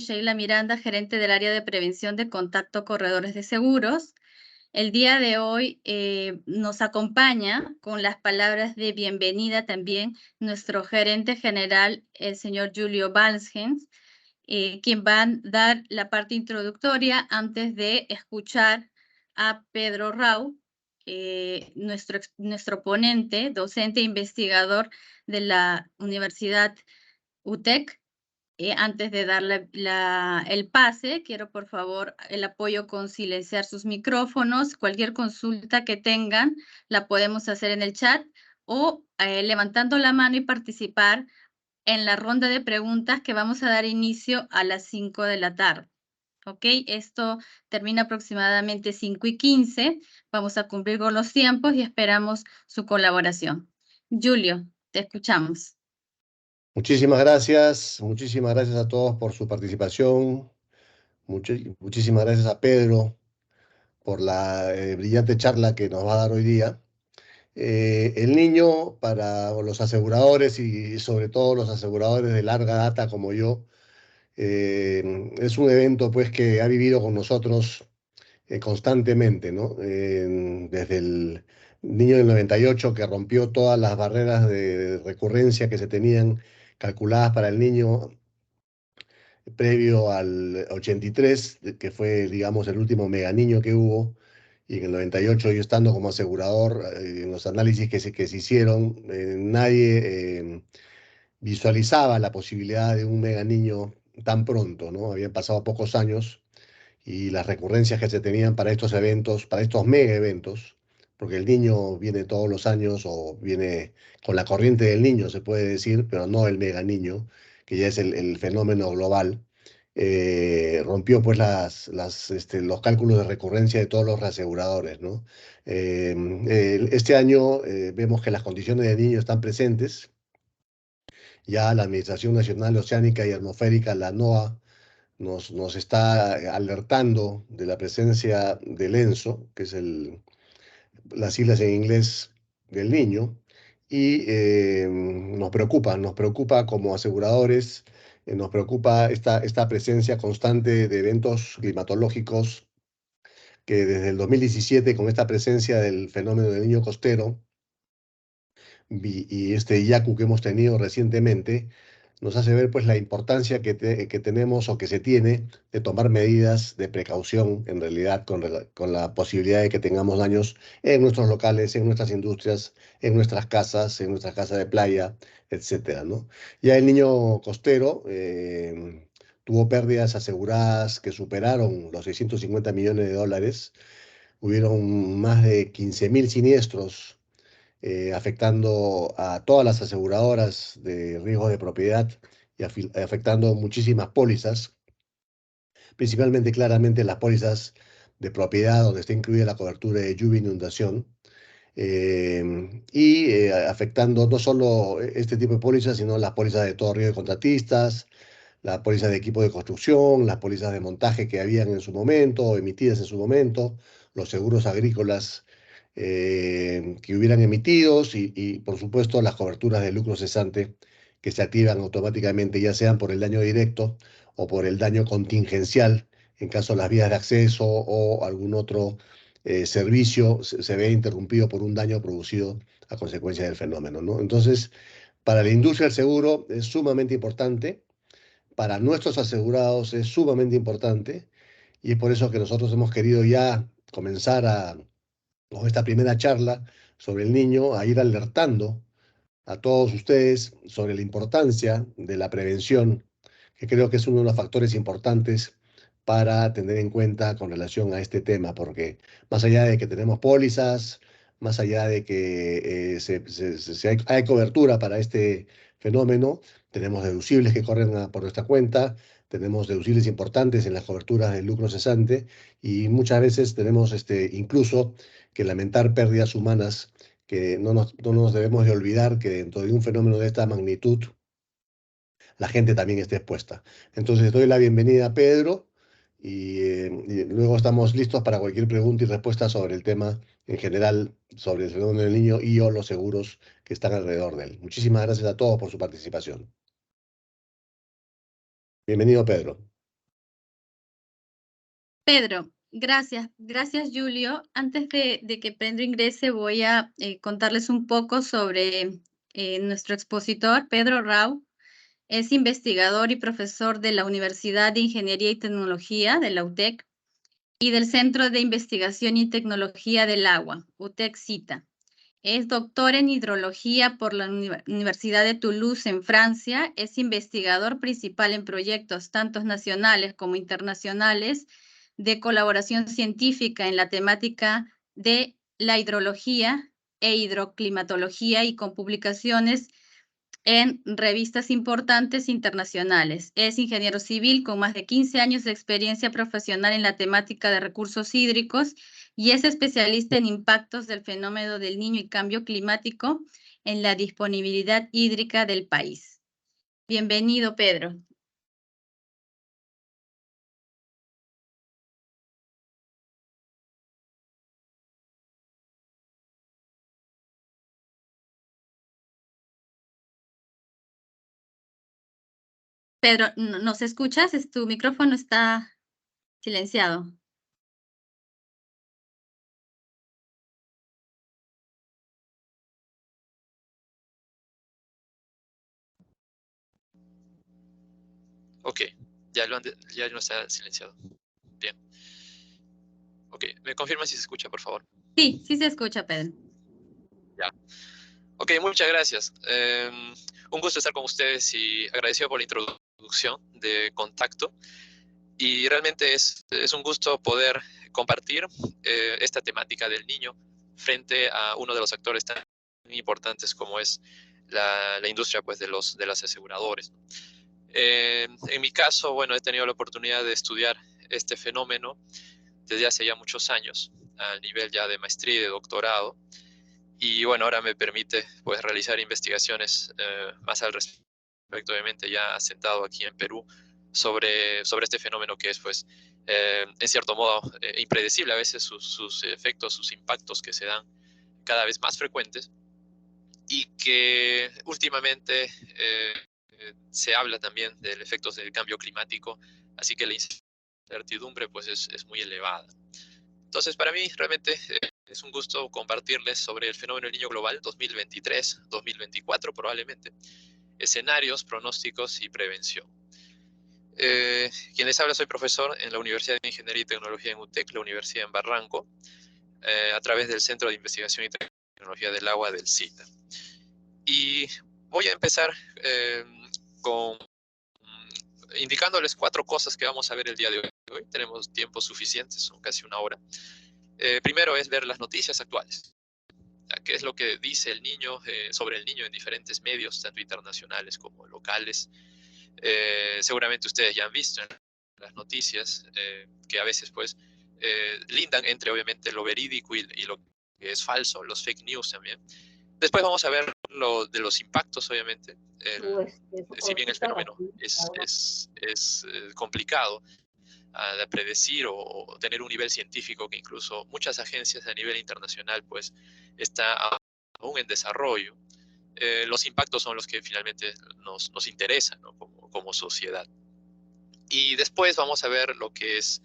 Sheila Miranda, gerente del área de prevención de contacto corredores de seguros. El día de hoy nos acompaña con las palabras de bienvenida también nuestro gerente general, el señor Julio Balskens, quien va a dar la parte introductoria antes de escuchar a Pedro Rau, nuestro ponente, docente e investigador de la Universidad UTEC. Antes de darle el pase, quiero por favor el apoyo con silenciar sus micrófonos. Cualquier consulta que tengan la podemos hacer en el chat o levantando la mano y participar en la ronda de preguntas que vamos a dar inicio a las 5 de la tarde. ¿Ok? Esto termina aproximadamente 5:15. Vamos a cumplir con los tiempos y esperamos su colaboración. Julio, te escuchamos. Muchísimas gracias a todos por su participación, muchísimas gracias a Pedro por la brillante charla que nos va a dar hoy día. El niño para los aseguradores y sobre todo los aseguradores de larga data como yo, es un evento pues que ha vivido con nosotros constantemente, ¿no? Desde el niño del 98 que rompió todas las barreras de recurrencia que se tenían calculadas para el niño previo al 83, que fue, digamos, el último mega niño que hubo, y en el 98 yo estando como asegurador, en los análisis que se hicieron, nadie visualizaba la posibilidad de un mega niño tan pronto, ¿no? Habían pasado pocos años y las recurrencias que se tenían para estos eventos, para estos mega eventos, porque el niño viene todos los años o viene con la corriente del niño, se puede decir, pero no el mega niño, que ya es el fenómeno global. Rompió pues los cálculos de recurrencia de todos los reaseguradores, ¿no? Este año vemos que las condiciones del niño están presentes. Ya la Administración Nacional Oceánica y Atmosférica, la NOAA, nos está alertando de la presencia del ENSO, que es las siglas en inglés del niño, y nos preocupa como aseguradores, nos preocupa esta presencia constante de eventos climatológicos que desde el 2017, con esta presencia del fenómeno del niño costero y este Yaku que hemos tenido recientemente, nos hace ver pues la importancia que tenemos o que se tiene de tomar medidas de precaución en realidad con la posibilidad de que tengamos daños en nuestros locales, en nuestras industrias, en nuestras casas de playa, etcétera, ¿no? Ya el niño costero tuvo pérdidas aseguradas que superaron los 650 millones de dólares. Hubieron más de 15.000 siniestros afectando a todas las aseguradoras de riesgo de propiedad y afectando muchísimas pólizas, principalmente claramente las pólizas de propiedad donde está incluida la cobertura de lluvia e inundación, afectando no solo este tipo de pólizas, sino las pólizas de todo riesgo de contratistas, la póliza de equipo de construcción, las pólizas de montaje que habían en su momento, o emitidas en su momento, los seguros agrícolas que hubieran emitidos por supuesto, las coberturas de lucro cesante que se activan automáticamente, ya sean por el daño directo o por el daño contingencial, en caso de las vías de acceso o algún otro servicio se ve interrumpido por un daño producido a consecuencia del fenómeno, ¿no? Entonces, para la industria del seguro es sumamente importante, para nuestros asegurados es sumamente importante, y es por eso que nosotros hemos querido ya comenzar con esta primera charla sobre el niño, a ir alertando a todos ustedes sobre la importancia de la prevención, que creo que es uno de los factores importantes para tener en cuenta con relación a este tema, porque más allá de que tenemos pólizas, más allá de que hay cobertura para este fenómeno, tenemos deducibles que corren por nuestra cuenta, tenemos deducibles importantes en las coberturas del lucro cesante y muchas veces tenemos incluso que lamentar pérdidas humanas que no nos debemos de olvidar que dentro de un fenómeno de esta magnitud, la gente también esté expuesta. Entonces, doy la bienvenida a Pedro y luego estamos listos para cualquier pregunta y respuesta sobre el tema en general, sobre el fenómeno del niño y o los seguros que están alrededor de él. Muchísimas gracias a todos por su participación. Bienvenido, Pedro. Pedro, gracias. Gracias, Julio. Antes de que Pedro ingrese, voy a contarles un poco sobre nuestro expositor, Pedro Rau. Es investigador y profesor de la Universidad de Ingeniería y Tecnología de la UTEC y del Centro de Investigación y Tecnología del Agua, UTEC-CITA. Es doctor en hidrología por la Universidad de Toulouse en Francia. Es investigador principal en proyectos tanto nacionales como internacionales de colaboración científica en la temática de la hidrología e hidroclimatología y con publicaciones en revistas importantes internacionales. Es ingeniero civil con más de 15 años de experiencia profesional en la temática de recursos hídricos y es especialista en impactos del fenómeno del Niño y cambio climático en la disponibilidad hídrica del país. Bienvenido, Pedro. Pedro, ¿nos escuchas? Tu micrófono está silenciado. Ok, ya no está silenciado. Bien. Ok, ¿me confirma si se escucha, por favor? Sí, sí se escucha, Pedro. Ya. Ok, muchas gracias. Un gusto estar con ustedes y agradecido por la introducción de contacto. Y realmente es un gusto poder compartir esta temática del niño frente a uno de los actores tan importantes como es la industria pues, de las aseguradores. En mi caso, bueno, he tenido la oportunidad de estudiar este fenómeno desde hace ya muchos años, al nivel ya de maestría y de doctorado. Y bueno, ahora me permite pues realizar investigaciones más al respecto, obviamente ya asentado aquí en Perú, sobre este fenómeno que es pues en cierto modo impredecible a veces sus efectos, sus impactos que se dan cada vez más frecuentes y que últimamente se habla también del efecto del cambio climático, así que la incertidumbre pues es muy elevada. Entonces, para mí realmente es un gusto compartirles sobre el fenómeno del niño global 2023-2024 probablemente, escenarios, pronósticos y prevención. Quien les habla, soy profesor en la Universidad de Ingeniería y Tecnología en UTEC, la Universidad en Barranco, a través del Centro de Investigación y Tecnología del Agua del CITA. Y voy a empezar con indicándoles 4 cosas que vamos a ver el día de hoy. Tenemos tiempo suficiente, son casi una hora. Primero es ver las noticias actuales. ¿Qué es lo que dice el niño sobre el niño en diferentes medios, tanto internacionales como locales? Seguramente ustedes ya han visto en las noticias que a veces pues lindan entre obviamente lo verídico y lo que es falso, los fake news también. Después vamos a ver lo de los impactos, obviamente. Si bien el fenómeno es complicado de predecir o tener un nivel científico que incluso muchas agencias a nivel internacional pues está aún en desarrollo, los impactos son los que finalmente nos interesan, ¿no? como sociedad. Y después vamos a ver lo que es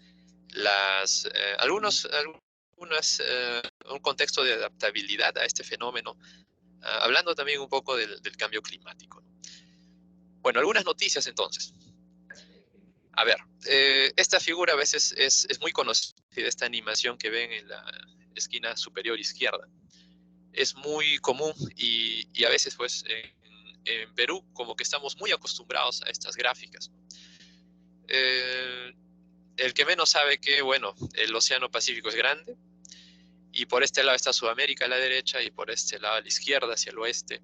un contexto de adaptabilidad a este fenómeno, hablando también un poco del cambio climático, ¿no? Bueno, algunas noticias entonces. A ver, esta figura a veces es muy conocida, esta animación que ven en la esquina superior izquierda. Es muy común y a veces pues en Perú como que estamos muy acostumbrados a estas gráficas, ¿no? El que menos sabe que, bueno, el Océano Pacífico es grande y por este lado está Sudamérica a la derecha y por este lado a la izquierda, hacia el oeste,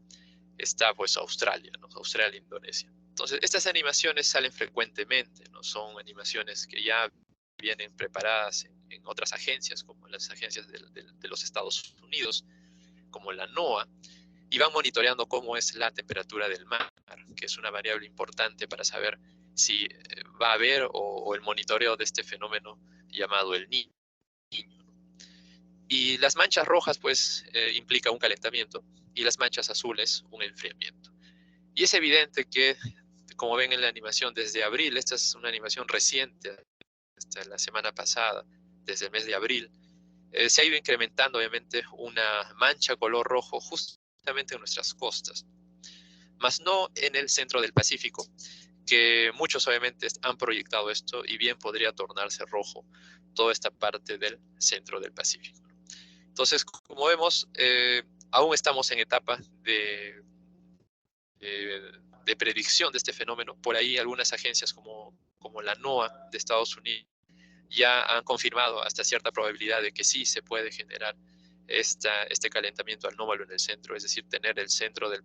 está pues Australia, ¿no? Australia, Indonesia. Entonces, estas animaciones salen frecuentemente, ¿no? Son animaciones que ya vienen preparadas en otras agencias, como las agencias de los Estados Unidos, como la NOAA, y van monitoreando cómo es la temperatura del mar, que es una variable importante para saber si va a haber o el monitoreo de este fenómeno llamado el Niño. Y las manchas rojas, pues, implica un calentamiento, y las manchas azules, un enfriamiento. Y es evidente que, como ven en la animación desde abril, esta es una animación reciente, hasta la semana pasada, desde el mes de abril, se ha ido incrementando obviamente una mancha color rojo justamente en nuestras costas, más no en el centro del Pacífico, que muchos obviamente han proyectado esto y bien podría tornarse rojo toda esta parte del centro del Pacífico. Entonces, como vemos, aún estamos en etapa de predicción de este fenómeno. Por ahí algunas agencias como la NOAA de Estados Unidos ya han confirmado hasta cierta probabilidad de que sí se puede generar este calentamiento anómalo en el centro, es decir, tener el centro del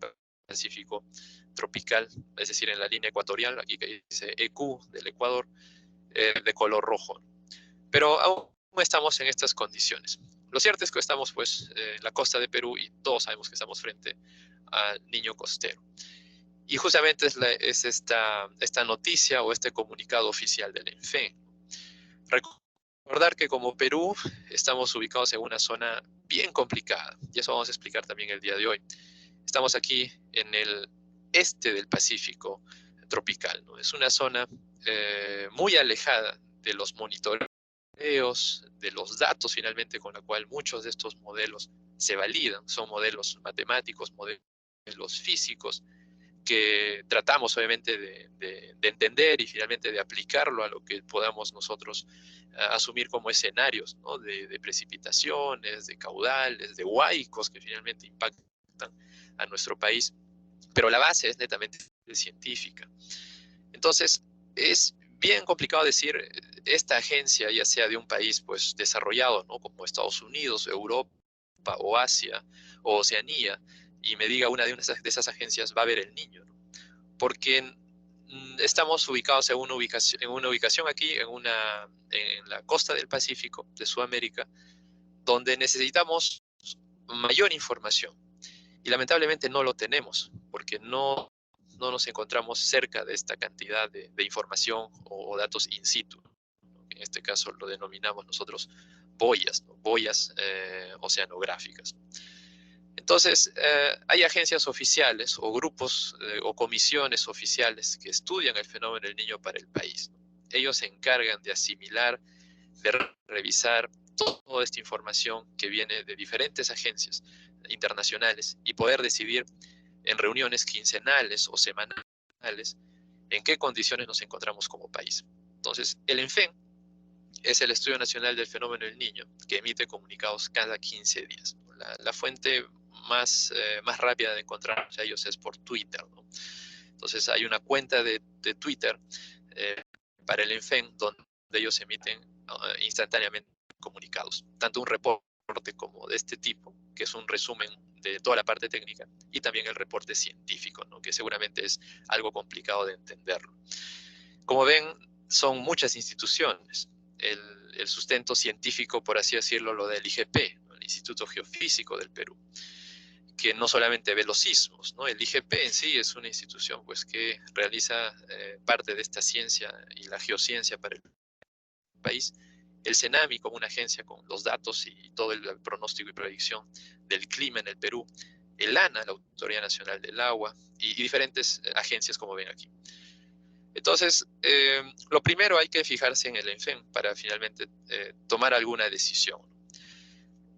Pacífico tropical, es decir, en la línea ecuatorial, aquí que dice EQ del Ecuador, de color rojo. Pero aún estamos en estas condiciones. Lo cierto es que estamos pues en la costa de Perú y todos sabemos que estamos frente al niño costero. Y justamente es esta noticia o este comunicado oficial del ENFEN. Recordar que como Perú estamos ubicados en una zona bien complicada, y eso vamos a explicar también el día de hoy. Estamos aquí en el este del Pacífico tropical, ¿no? Es una zona muy alejada de los monitoreos, de los datos finalmente con la cual muchos de estos modelos se validan. Son modelos matemáticos, modelos físicos, que tratamos obviamente de entender y finalmente de aplicarlo a lo que podamos nosotros asumir como escenarios, ¿no? de precipitaciones, de caudales, de huaicos que finalmente impactan a nuestro país, pero la base es netamente científica. Entonces, es bien complicado decir, esta agencia, ya sea de un país pues desarrollado, ¿no? como Estados Unidos, Europa o Asia o Oceanía, y me diga una de esas agencias va a ver el niño, ¿no? Porque estamos ubicados en una ubicación aquí, en la costa del Pacífico, de Sudamérica, donde necesitamos mayor información. Y lamentablemente no lo tenemos, porque no nos encontramos cerca de esta cantidad de información o datos in situ. En este caso lo denominamos nosotros boyas, ¿no? Boyas oceanográficas. Entonces, hay agencias oficiales o grupos o comisiones oficiales que estudian el fenómeno del niño para el país, ¿no? Ellos se encargan de asimilar, de revisar toda esta información que viene de diferentes agencias internacionales y poder decidir en reuniones quincenales o semanales en qué condiciones nos encontramos como país. Entonces, el ENFEN es el Estudio Nacional del Fenómeno del Niño, que emite comunicados cada 15 días. La fuente más rápida de encontrar a ellos es por Twitter, ¿no? Entonces hay una cuenta de Twitter para el ENFEN donde ellos emiten instantáneamente comunicados, tanto un reporte como de este tipo, que es un resumen de toda la parte técnica, y también el reporte científico, ¿no? Que seguramente es algo complicado de entenderlo. Como ven, son muchas instituciones. El sustento científico, por así decirlo, lo del IGP, ¿no? El Instituto Geofísico del Perú, que no solamente ve los sismos, ¿no? El IGP en sí es una institución pues, que realiza parte de esta ciencia y la geociencia para el país. El CENAMI como una agencia con los datos y todo el pronóstico y predicción del clima en el Perú. El ANA, la Autoridad Nacional del Agua, y diferentes agencias como ven aquí. Entonces, lo primero hay que fijarse en el ENFEN para finalmente tomar alguna decisión.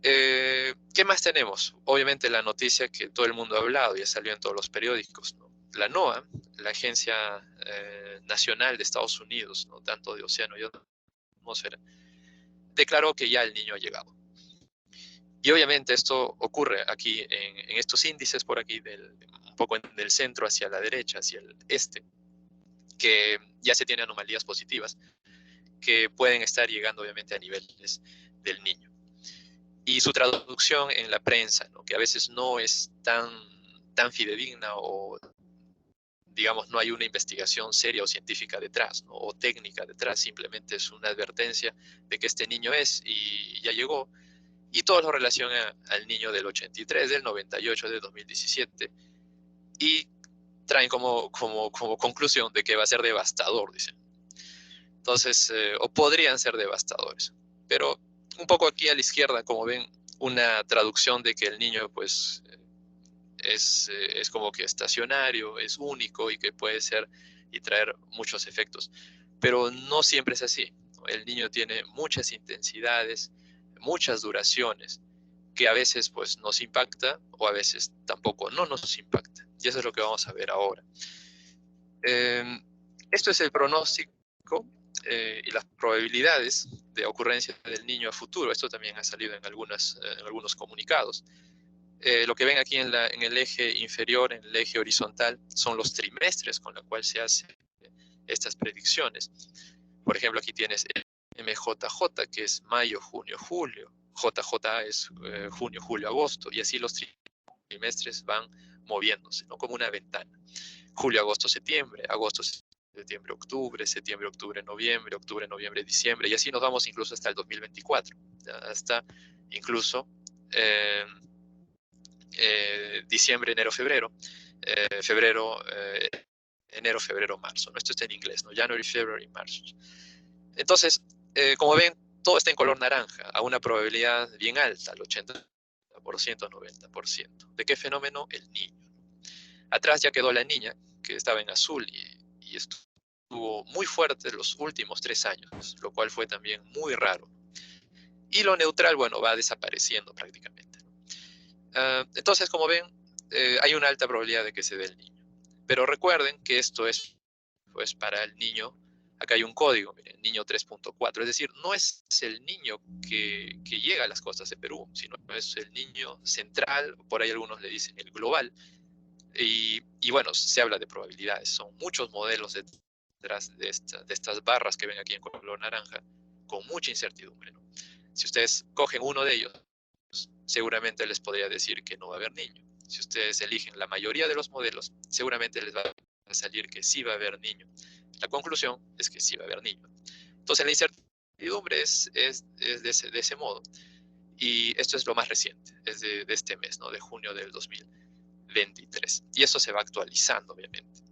¿Qué más tenemos? Obviamente la noticia que todo el mundo ha hablado, ya salió en todos los periódicos, ¿no? La NOAA, la Agencia Nacional de Estados Unidos, ¿no? Tanto de océano y atmósfera, declaró que ya el niño ha llegado. Y obviamente esto ocurre aquí en estos índices por aquí, un poco del centro hacia la derecha, hacia el este, que ya se tienen anomalías positivas que pueden estar llegando obviamente a niveles del niño. Y su traducción en la prensa, ¿no? Que a veces no es tan fidedigna o, digamos, no hay una investigación seria o científica detrás, ¿no? O técnica detrás, simplemente es una advertencia de que este niño es y ya llegó. Y todo lo relaciona al niño del 83, del 98, del 2017. Y traen como conclusión de que va a ser devastador, dicen. Entonces, o podrían ser devastadores. Pero un poco aquí a la izquierda, como ven, una traducción de que el niño, pues, es como que estacionario, es único y que puede ser y traer muchos efectos. Pero no siempre es así. ¿no? El Niño tiene muchas intensidades, muchas duraciones, que a veces pues nos impacta o a veces tampoco no nos impacta. Y eso es lo que vamos a ver ahora. Esto es el pronóstico y las probabilidades de ocurrencia del Niño a futuro. Esto también ha salido en algunos comunicados. Lo que ven aquí en el eje inferior, en el eje horizontal, son los trimestres con los cuales se hacen estas predicciones. Por ejemplo, aquí tienes MJJ, que es mayo, junio, julio. JJ es junio, julio, agosto. Y así los trimestres van moviéndose, ¿no? Como una ventana. Julio, agosto, septiembre, agosto, septiembre, octubre, noviembre, diciembre. Y así nos vamos incluso hasta el 2024. Hasta incluso diciembre, enero, febrero. Enero, febrero, marzo, ¿no? Esto está en inglés, ¿no? January, February, March. Entonces, como ven, todo está en color naranja, a una probabilidad bien alta, al 80%, 90%. ¿De qué fenómeno? El Niño. Atrás ya quedó la Niña, que estaba en azul y estuvo muy fuerte los últimos 3 años, lo cual fue también muy raro. Y lo neutral, bueno, va desapareciendo prácticamente. Entonces, como ven, hay una alta probabilidad de que se dé el Niño. Pero recuerden que esto es pues para el Niño. Acá hay un código, miren, Niño 3.4, es decir, no es el Niño que llega a las costas de Perú, sino es el Niño central, por ahí algunos le dicen el global, y bueno, se habla de probabilidades, son muchos modelos detrás de estas barras que ven aquí en color naranja, con mucha incertidumbre, ¿no? Si ustedes cogen uno de ellos, seguramente les podría decir que no va a haber niño. Si ustedes eligen la mayoría de los modelos, seguramente les va a salir que sí va a haber niño. La conclusión es que sí va a haber niño. Entonces la incertidumbre es de ese modo. Y esto es lo más reciente, es de este mes, ¿no? De junio del 2023. Y eso se va actualizando, obviamente.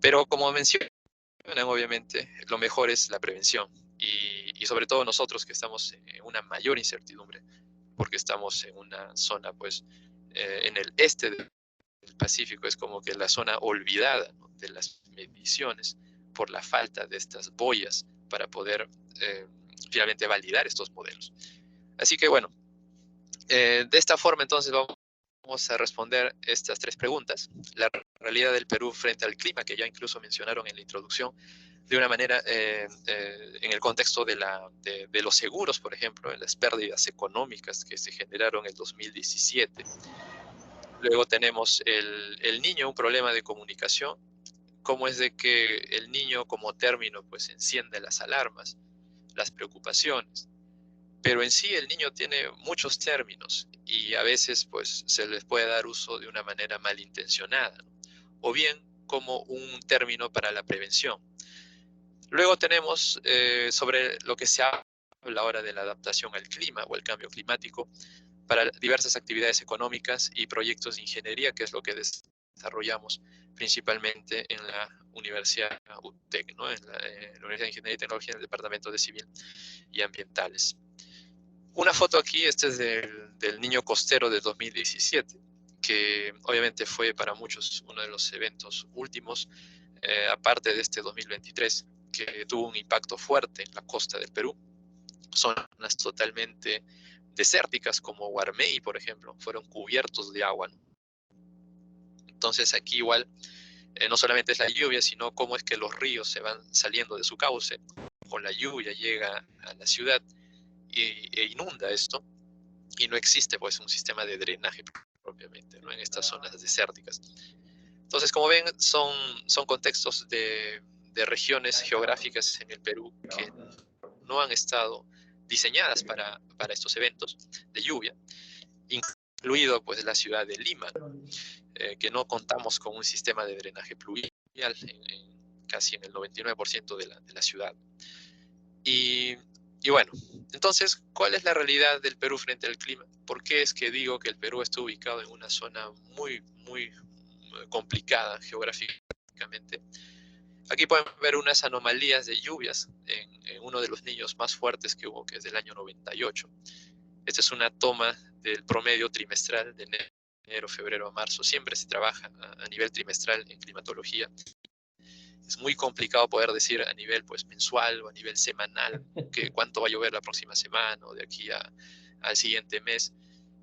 Pero como mencionan, obviamente, lo mejor es la prevención. Y sobre todo nosotros que estamos en una mayor incertidumbre, porque estamos en una zona, pues, en el este del Pacífico, es como que la zona olvidada, ¿no?, de las mediciones, por la falta de estas boyas para poder finalmente validar estos modelos. Así que bueno, de esta forma entonces vamos a responder estas 3 preguntas. La realidad del Perú frente al clima, que ya incluso mencionaron en la introducción, de una manera en el contexto de los seguros, por ejemplo, en las pérdidas económicas que se generaron en el 2017. Luego tenemos el niño, un problema de comunicación. Cómo es de que el niño como término pues enciende las alarmas, las preocupaciones. Pero en sí el niño tiene muchos términos y a veces pues se les puede dar uso de una manera malintencionada, ¿no? O bien como un término para la prevención. Luego tenemos sobre lo que se habla ahora de la adaptación al clima o el cambio climático para diversas actividades económicas y proyectos de ingeniería, que es lo que desarrollamos principalmente en la Universidad UTEC, ¿no? En la Universidad de Ingeniería y Tecnología, en el Departamento de Civil y Ambientales. Una foto aquí, este es del Niño Costero de 2017, que obviamente fue para muchos uno de los eventos últimos, aparte de este 2023, que tuvo un impacto fuerte en la costa del Perú. Zonas totalmente desérticas como Guarmey, por ejemplo, fueron cubiertos de agua, ¿no? Entonces aquí igual no solamente es la lluvia, sino cómo es que los ríos se van saliendo de su cauce, con la lluvia llega a la ciudad e inunda esto, y no existe pues un sistema de drenaje propiamente, ¿no?, en estas zonas desérticas. Entonces, como ven, son contextos de regiones geográficas en el Perú que no han estado diseñadas para estos eventos de lluvia, incluido pues la ciudad de Lima, que no contamos con un sistema de drenaje pluvial casi en el 99% de la ciudad. Y bueno, entonces, ¿cuál es la realidad del Perú frente al clima? ¿Por qué es que digo que el Perú está ubicado en una zona muy, muy complicada geográficamente? Aquí pueden ver unas anomalías de lluvias en uno de los niños más fuertes que hubo, que es del año 98. Esta es una toma del promedio trimestral de enero, febrero a marzo. Siempre se trabaja a nivel trimestral en climatología. es muy complicado poder decir a nivel pues, mensual o a nivel semanal que cuánto va a llover la próxima semana o de aquí al siguiente mes.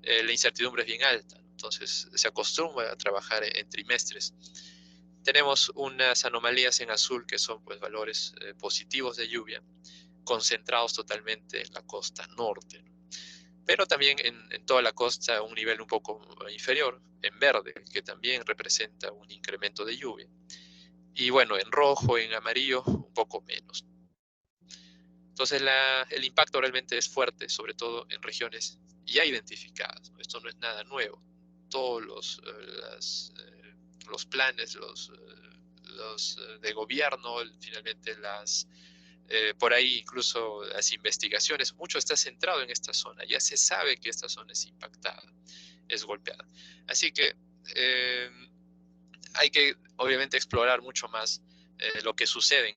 La incertidumbre es bien alta, entonces se acostumbra a trabajar en trimestres. Tenemos unas anomalías en azul que son pues, valores positivos de lluvia, concentrados totalmente en la costa norte, ¿no? Pero también en toda la costa un nivel un poco inferior, en verde, que también representa un incremento de lluvia. Y bueno, en rojo, en amarillo, un poco menos. Entonces el impacto realmente es fuerte, sobre todo en regiones ya identificadas, ¿no? Esto no es nada nuevo. Todos los planes, los de gobierno, finalmente por ahí incluso las investigaciones, mucho está centrado en esta zona. Ya se sabe que esta zona es impactada, es golpeada. Así que hay que obviamente explorar mucho más lo que sucede en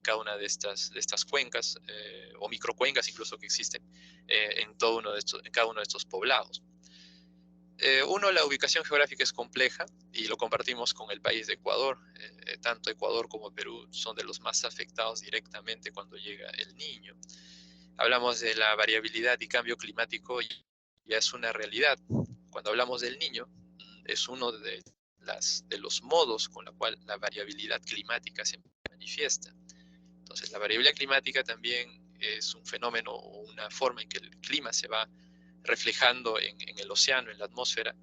cada una de estas cuencas o microcuencas incluso que existen en cada uno de estos poblados. La ubicación geográfica es compleja y lo compartimos con el país de Ecuador. Tanto Ecuador como Perú son de los más afectados directamente cuando llega el Niño. Hablamos de la variabilidad y cambio climático y ya es una realidad. Cuando hablamos del Niño, es uno de los modos con la cual la variabilidad climática se manifiesta. Entonces, la variabilidad climática también es un fenómeno o una forma en que el clima se va reflejando en el océano, en la atmósfera,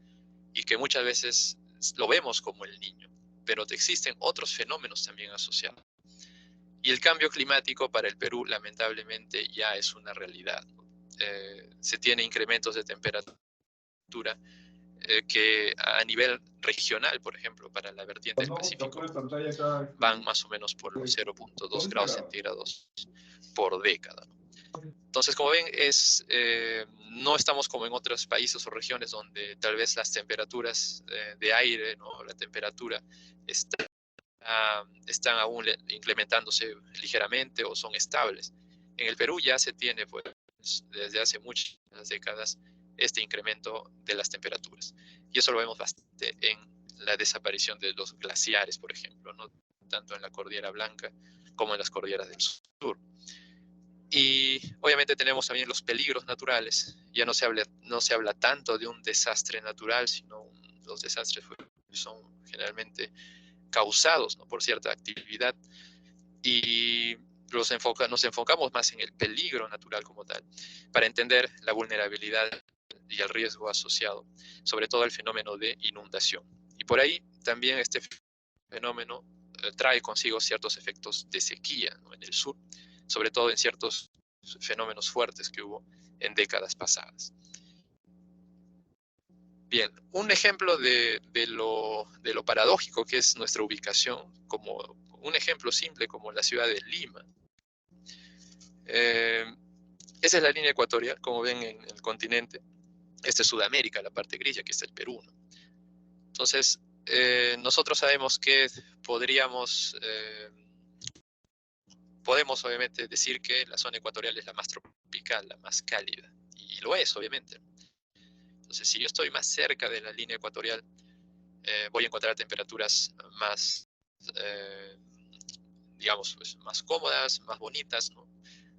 y que muchas veces lo vemos como el Niño, pero existen otros fenómenos también asociados. Y el cambio climático para el Perú, lamentablemente, ya es una realidad, ¿no? Se tiene incrementos de temperatura que a nivel regional, por ejemplo, para la vertiente del Pacífico, van más o menos por los 0.2 grados centígrados por década, ¿no? Entonces, como ven, no estamos como en otros países o regiones donde tal vez las temperaturas de aire, ¿no? La temperatura están aún incrementándose ligeramente o son estables. En el Perú ya se tiene, pues, desde hace muchas décadas, este incremento de las temperaturas. Y eso lo vemos bastante en la desaparición de los glaciares, por ejemplo, ¿no? Tanto en la Cordillera Blanca como en las cordilleras del sur. Y obviamente tenemos también los peligros naturales. Ya no se habla tanto de un desastre natural, sino los desastres son generalmente causados, ¿no? Por cierta actividad, y nos enfocamos más en el peligro natural como tal, para entender la vulnerabilidad y el riesgo asociado, sobre todo el fenómeno de inundación. Y por ahí también este fenómeno trae consigo ciertos efectos de sequía, ¿no? En el sur, sobre todo en ciertos fenómenos fuertes que hubo en décadas pasadas. Bien, un ejemplo de lo paradójico que es nuestra ubicación, como un ejemplo simple como la ciudad de Lima. Esa es la línea ecuatorial, como ven en el continente. Esta es Sudamérica, la parte gris, aquí está el Perú, ¿no? Entonces, nosotros sabemos que podemos obviamente decir que la zona ecuatorial es la más tropical, la más cálida, y lo es, obviamente. Entonces, si yo estoy más cerca de la línea ecuatorial, voy a encontrar temperaturas más, digamos, pues, más cómodas, más bonitas, ¿no?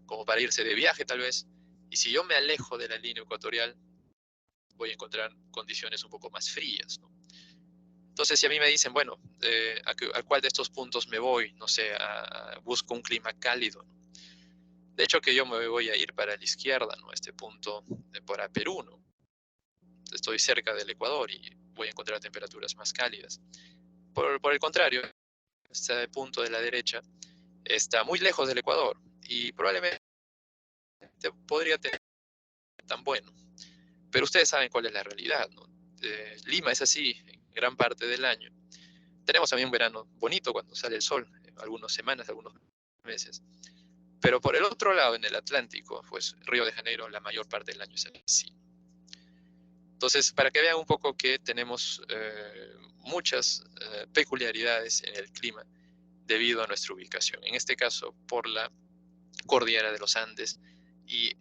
Como para irse de viaje tal vez. Y si yo me alejo de la línea ecuatorial, voy a encontrar condiciones un poco más frías, ¿no? Entonces, si a mí me dicen, bueno, ¿a cuál de estos puntos me voy? No sé, busco un clima cálido, ¿no? De hecho, que yo me voy a ir para la izquierda, ¿no? Este punto para Perú, ¿no? Estoy cerca del Ecuador y voy a encontrar temperaturas más cálidas. Por el contrario, este punto de la derecha está muy lejos del Ecuador y probablemente podría tener tan bueno. Pero ustedes saben cuál es la realidad, ¿no? Lima es así en gran parte del año. Tenemos también un verano bonito cuando sale el sol, algunas semanas, algunos meses. Pero por el otro lado, en el Atlántico, pues Río de Janeiro, la mayor parte del año es así. Entonces, para que vean un poco que tenemos muchas peculiaridades en el clima debido a nuestra ubicación. En este caso, por la cordillera de los Andes y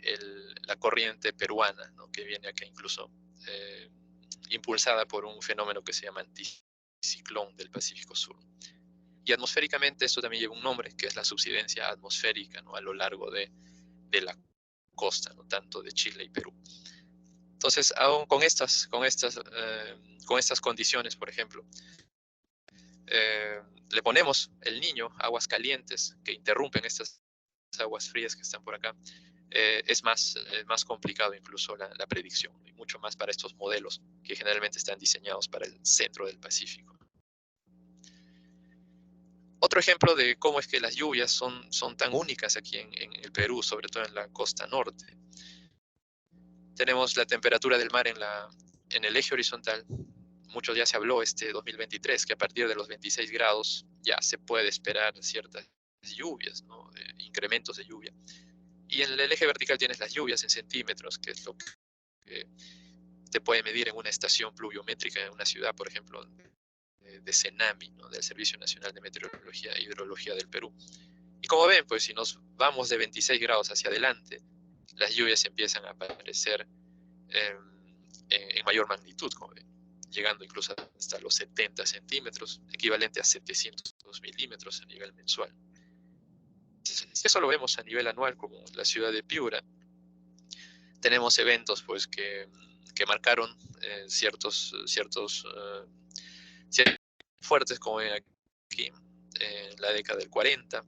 la corriente peruana, ¿no? Que viene acá incluso impulsada por un fenómeno que se llama anticiclón del Pacífico Sur. Y atmosféricamente esto también lleva un nombre, que es la subsidencia atmosférica, ¿no? A lo largo de la costa, ¿no? Tanto de Chile y Perú. Entonces, aún con estas condiciones, por ejemplo, le ponemos el Niño, aguas calientes que interrumpen estas aguas frías que están por acá, es más complicado incluso la predicción, y mucho más para estos modelos que generalmente están diseñados para el centro del Pacífico. Otro ejemplo de cómo es que las lluvias son tan únicas aquí en el Perú, sobre todo en la costa norte. Tenemos la temperatura del mar en el eje horizontal. Mucho ya se habló este 2023, que a partir de los 26 grados ya se puede esperar ciertas lluvias, ¿no? Incrementos de lluvia. Y en el eje vertical tienes las lluvias en centímetros, que es lo que te puede medir en una estación pluviométrica en una ciudad, por ejemplo, de CENAMI, ¿no? Del Servicio Nacional de Meteorología e Hidrología del Perú. Y como ven, pues si nos vamos de 26 grados hacia adelante, las lluvias empiezan a aparecer en mayor magnitud, como ven, llegando incluso hasta los 70 centímetros, equivalente a 700 milímetros a nivel mensual. Si eso lo vemos a nivel anual, como la ciudad de Piura, tenemos eventos pues, que marcaron ciertos fuertes, como aquí, en la década del 40,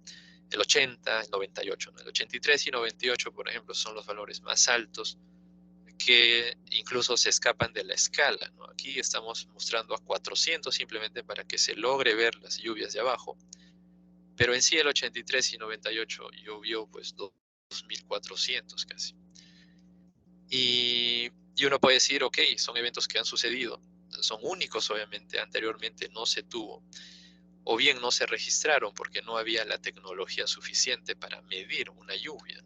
el 80, el 98. ¿no? El 83 y 98, por ejemplo, son los valores más altos que incluso se escapan de la escala, ¿no? Aquí estamos mostrando a 400 simplemente para que se logre ver las lluvias de abajo, pero en sí el 83 y 98 llovió pues 2.400 casi. Y uno puede decir, ok, son eventos que han sucedido, son únicos obviamente, anteriormente no se tuvo, o bien no se registraron porque no había la tecnología suficiente para medir una lluvia.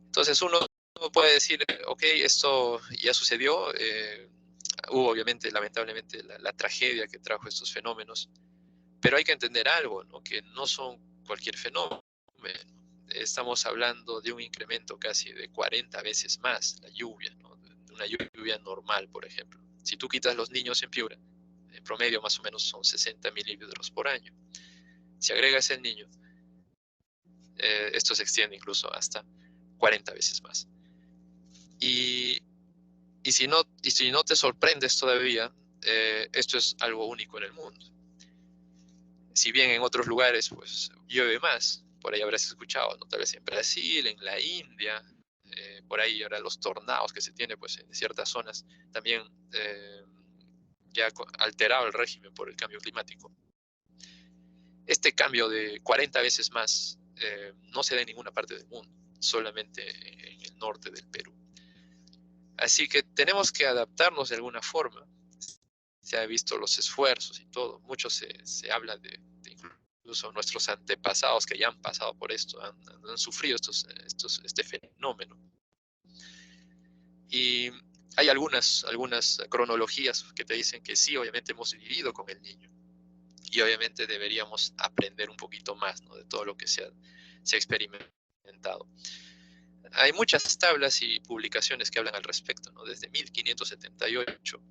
Entonces uno puede decir, ok, esto ya sucedió, hubo obviamente, lamentablemente, la tragedia que trajo estos fenómenos, pero hay que entender algo, ¿no? Que no son cualquier fenómeno. Estamos hablando de un incremento casi de 40 veces más la lluvia, ¿no? De una lluvia normal, por ejemplo. Si tú quitas los niños en Piura, en promedio más o menos son 60 milímetros por año. Si agregas el niño, esto se extiende incluso hasta 40 veces más. Y si no te sorprendes todavía, esto es algo único en el mundo. Si bien en otros lugares pues llueve más, por ahí habrás escuchado, ¿no? Tal vez en Brasil, en la India, por ahí ahora los tornados que se tiene pues en ciertas zonas, también ya ha alterado el régimen por el cambio climático. Este cambio de 40 veces más no se da en ninguna parte del mundo, solamente en el norte del Perú. Así que tenemos que adaptarnos de alguna forma. Se han visto los esfuerzos y todo. Mucho se habla de incluso nuestros antepasados que ya han pasado por esto, han sufrido este fenómeno. Y hay algunas cronologías que te dicen que sí, obviamente hemos vivido con el Niño. Y obviamente deberíamos aprender un poquito más, ¿no? De todo lo que se ha experimentado. Hay muchas tablas y publicaciones que hablan al respecto, ¿no? Desde 1578,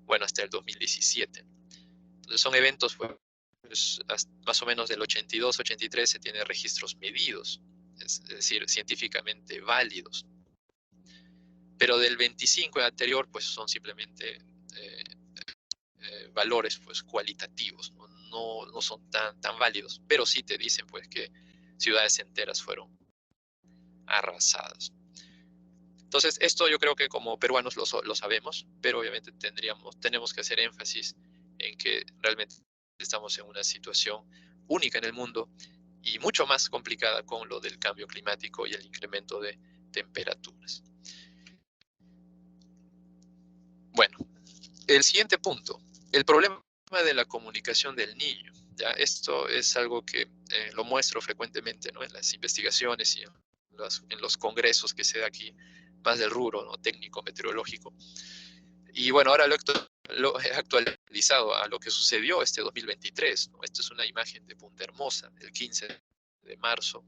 bueno, hasta el 2017. Entonces son eventos, pues, más o menos del 82, 83 se tienen registros medidos, es decir, científicamente válidos. Pero del 25 anterior, pues son simplemente valores pues, cualitativos, no son tan válidos, pero sí te dicen pues que ciudades enteras fueron arrasadas. Entonces, esto yo creo que como peruanos lo sabemos, pero obviamente tenemos que hacer énfasis en que realmente estamos en una situación única en el mundo y mucho más complicada con lo del cambio climático y el incremento de temperaturas. Bueno, el siguiente punto, el problema de la comunicación del niño. ¿Ya? Esto es algo que lo muestro frecuentemente, ¿no? En las investigaciones y en los congresos que se da aquí, más del rubro, ¿no? Técnico meteorológico. Y bueno, ahora lo he actualizado a lo que sucedió este 2023. ¿no? Esta es una imagen de Punta Hermosa, el 15 de marzo.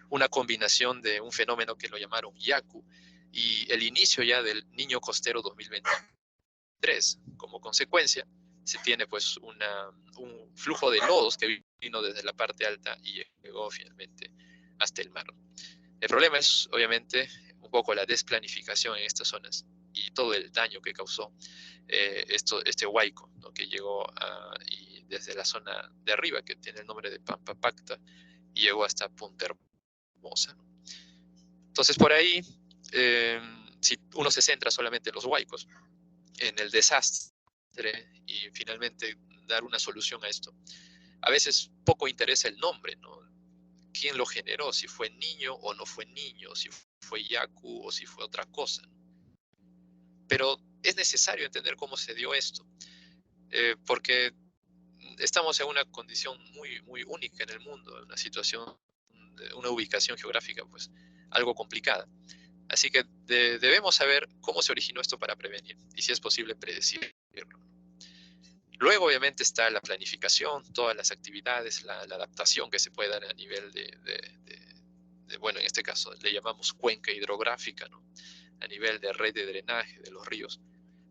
Una combinación de un fenómeno que lo llamaron Yaku y el inicio ya del Niño Costero 2023. Como consecuencia, se tiene pues un flujo de lodos que vino desde la parte alta y llegó finalmente hasta el mar. El problema es obviamente un poco la desplanificación en estas zonas y todo el daño que causó este huaico, ¿no? Que llegó y desde la zona de arriba, que tiene el nombre de Pampa Pacta, y llegó hasta Punta Hermosa, ¿no? Entonces por ahí, si uno se centra solamente en los huaicos, en el desastre y finalmente dar una solución a esto, a veces poco interesa el nombre, ¿no? ¿Quién lo generó? Si fue niño o no fue niño, si fue Yaku o si fue otra cosa. Pero es necesario entender cómo se dio esto, porque estamos en una condición muy, muy única en el mundo, en una situación, una ubicación geográfica pues algo complicada. Así que debemos saber cómo se originó esto para prevenir y si es posible predecirlo. Luego, obviamente, está la planificación, todas las actividades, la adaptación que se puede dar a nivel bueno, en este caso le llamamos cuenca hidrográfica, ¿no? A nivel de red de drenaje de los ríos.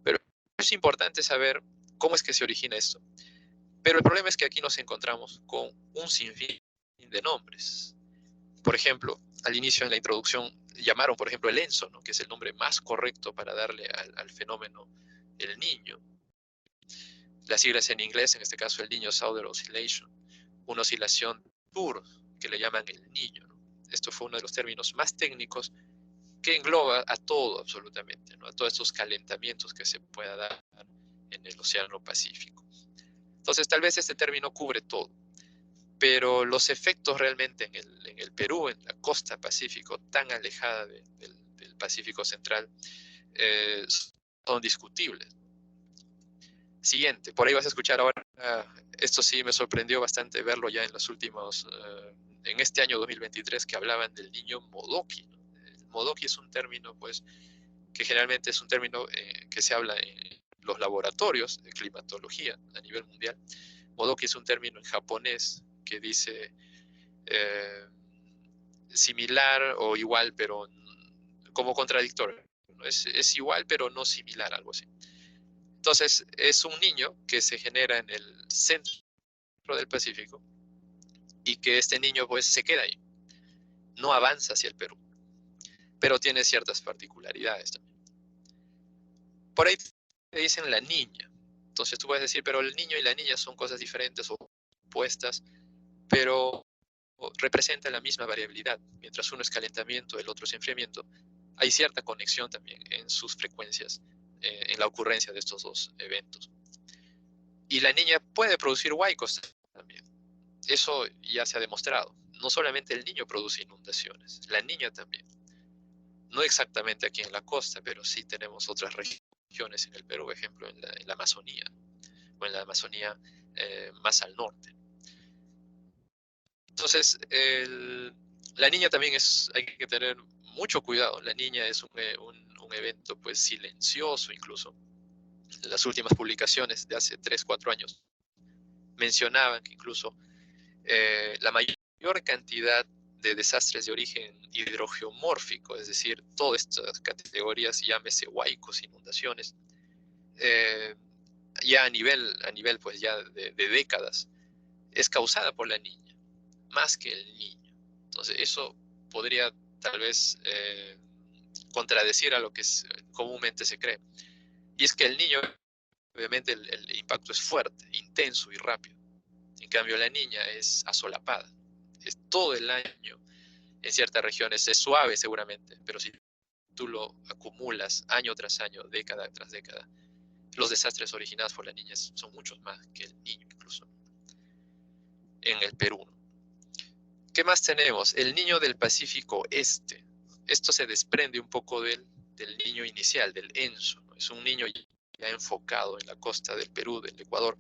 Pero es importante saber cómo es que se origina esto. Pero el problema es que aquí nos encontramos con un sinfín de nombres. Por ejemplo, al inicio en la introducción llamaron, por ejemplo, el ENSO, ¿no? Que es el nombre más correcto para darle al fenómeno El Niño. Las siglas en inglés, en este caso el Niño Southern Oscillation, una oscilación TUR, que le llaman el Niño, ¿no? Esto fue uno de los términos más técnicos que engloba a todo absolutamente, ¿no? A todos estos calentamientos que se pueda dar en el Océano Pacífico. Entonces, tal vez este término cubre todo, pero los efectos realmente en el Perú, en la costa pacífico, tan alejada del Pacífico Central, son discutibles. Siguiente, por ahí vas a escuchar ahora, esto sí me sorprendió bastante verlo ya en los últimos, en este año 2023, que hablaban del niño Modoki, ¿no? El Modoki es un término, pues, que generalmente es un término que se habla en los laboratorios de climatología a nivel mundial. Modoki es un término en japonés que dice similar o igual, pero como contradictorio, ¿no? Es igual, pero no similar, algo así. Entonces, es un niño que se genera en el centro del Pacífico y que este niño pues se queda ahí, no avanza hacia el Perú, pero tiene ciertas particularidades también. Por ahí te dicen la niña. Entonces tú puedes decir, pero el niño y la niña son cosas diferentes o opuestas, pero representan la misma variabilidad. Mientras uno es calentamiento, el otro es enfriamiento, hay cierta conexión también en sus frecuencias, en la ocurrencia de estos dos eventos. Y la niña puede producir huaicos también. Eso ya se ha demostrado. No solamente el niño produce inundaciones, la niña también. No exactamente aquí en la costa, pero sí tenemos otras regiones en el Perú, por ejemplo, en la Amazonía, o en la Amazonía más al norte. Entonces, la niña también hay que tener mucho cuidado. La niña es un evento pues silencioso incluso. Las últimas publicaciones de hace 3, 4 años mencionaban que incluso la mayor cantidad de desastres de origen hidrogeomórfico, es decir, todas estas categorías, llámese huaicos, inundaciones, ya a nivel pues ya de décadas, es causada por la niña, más que el niño. Entonces eso podría tal vez contradecir a lo que comúnmente se cree. Y es que el niño, obviamente el impacto es fuerte, intenso y rápido. En cambio la niña es asolapada. Es todo el año. En ciertas regiones es suave seguramente, pero si tú lo acumulas año tras año, década tras década, los desastres originados por la niña son muchos más que el niño incluso en el Perú. ¿Qué más tenemos? El niño del Pacífico Este. Esto se desprende un poco del niño inicial, del ENSO, ¿no? Es un niño ya enfocado en la costa del Perú, del Ecuador,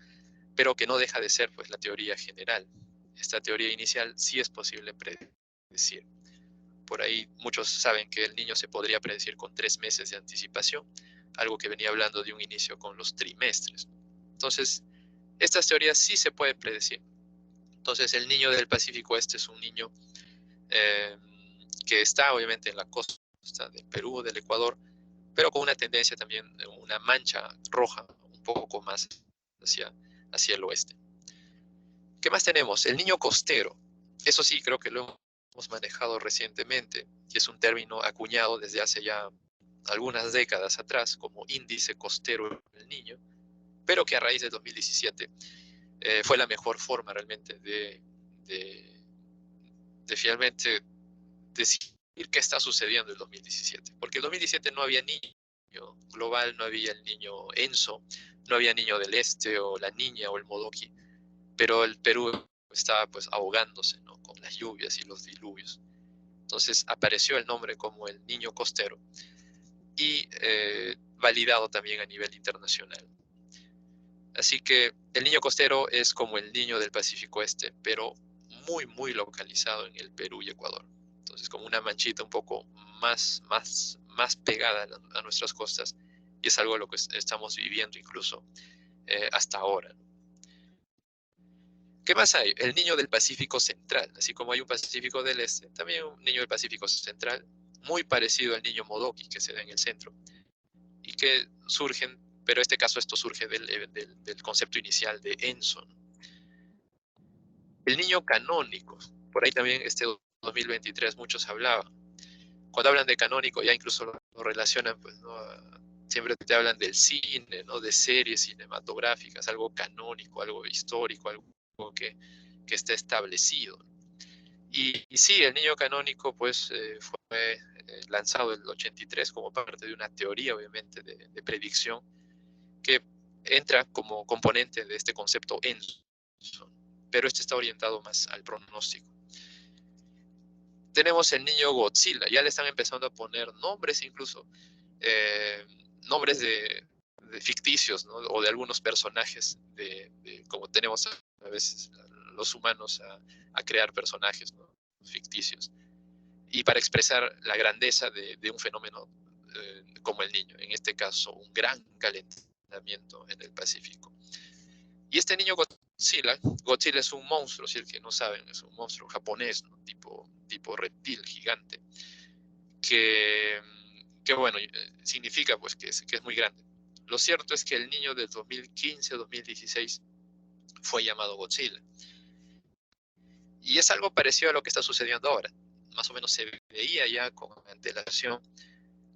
pero que no deja de ser pues la teoría general. Esta teoría inicial sí es posible predecir. Por ahí muchos saben que el niño se podría predecir con 3 meses de anticipación, algo que venía hablando de un inicio con los trimestres. Entonces, estas teorías sí se pueden predecir. Entonces, el niño del Pacífico Este es un niño que está obviamente en la costa del Perú, del Ecuador, pero con una tendencia también, una mancha roja un poco más hacia el oeste. ¿Qué más tenemos? El niño costero. Eso sí, creo que lo hemos manejado recientemente, y es un término acuñado desde hace ya algunas décadas atrás como índice costero del niño, pero que a raíz del 2017 fue la mejor forma realmente de finalmente decir qué está sucediendo en el 2017. Porque en el 2017 no había niño global, no había el niño Enso, no había niño del este o la niña o el Modoki, pero el Perú estaba pues ahogándose, ¿no?, con las lluvias y los diluvios. Entonces apareció el nombre como el niño costero y validado también a nivel internacional. Así que el niño costero es como el niño del Pacífico Este, pero muy, muy localizado en el Perú y Ecuador. Entonces, como una manchita un poco más pegada a nuestras costas, y es algo lo que estamos viviendo incluso hasta ahora. ¿Qué más hay? El niño del Pacífico Central. Así como hay un Pacífico del Este, también un niño del Pacífico Central, muy parecido al niño Modoki que se da en el centro, y que surgen, pero en este caso esto surge del concepto inicial de Enso. El niño canónico, por ahí también este 2023 muchos hablaban. Cuando hablan de canónico ya incluso lo relacionan, pues, ¿no?, siempre te hablan del cine, ¿no?, de series cinematográficas, algo canónico, algo histórico, algo que esté establecido. Y sí, el niño canónico pues fue lanzado en el 83 como parte de una teoría, obviamente, de predicción que entra como componente de este concepto Enso, pero este está orientado más al pronóstico. Tenemos el niño Godzilla, ya le están empezando a poner nombres incluso, nombres de ficticios, ¿no?, o de algunos personajes, como tenemos a veces los humanos a crear personajes, ¿no?, ficticios, y para expresar la grandeza de un fenómeno como el niño, en este caso un gran calentamiento en el Pacífico. Y este niño Godzilla es un monstruo, si el que no saben, es un monstruo japonés, ¿no?, tipo reptil gigante, que bueno, significa pues que es muy grande. Lo cierto es que el niño del 2015-2016 fue llamado Godzilla. Y es algo parecido a lo que está sucediendo ahora. Más o menos se veía ya con antelación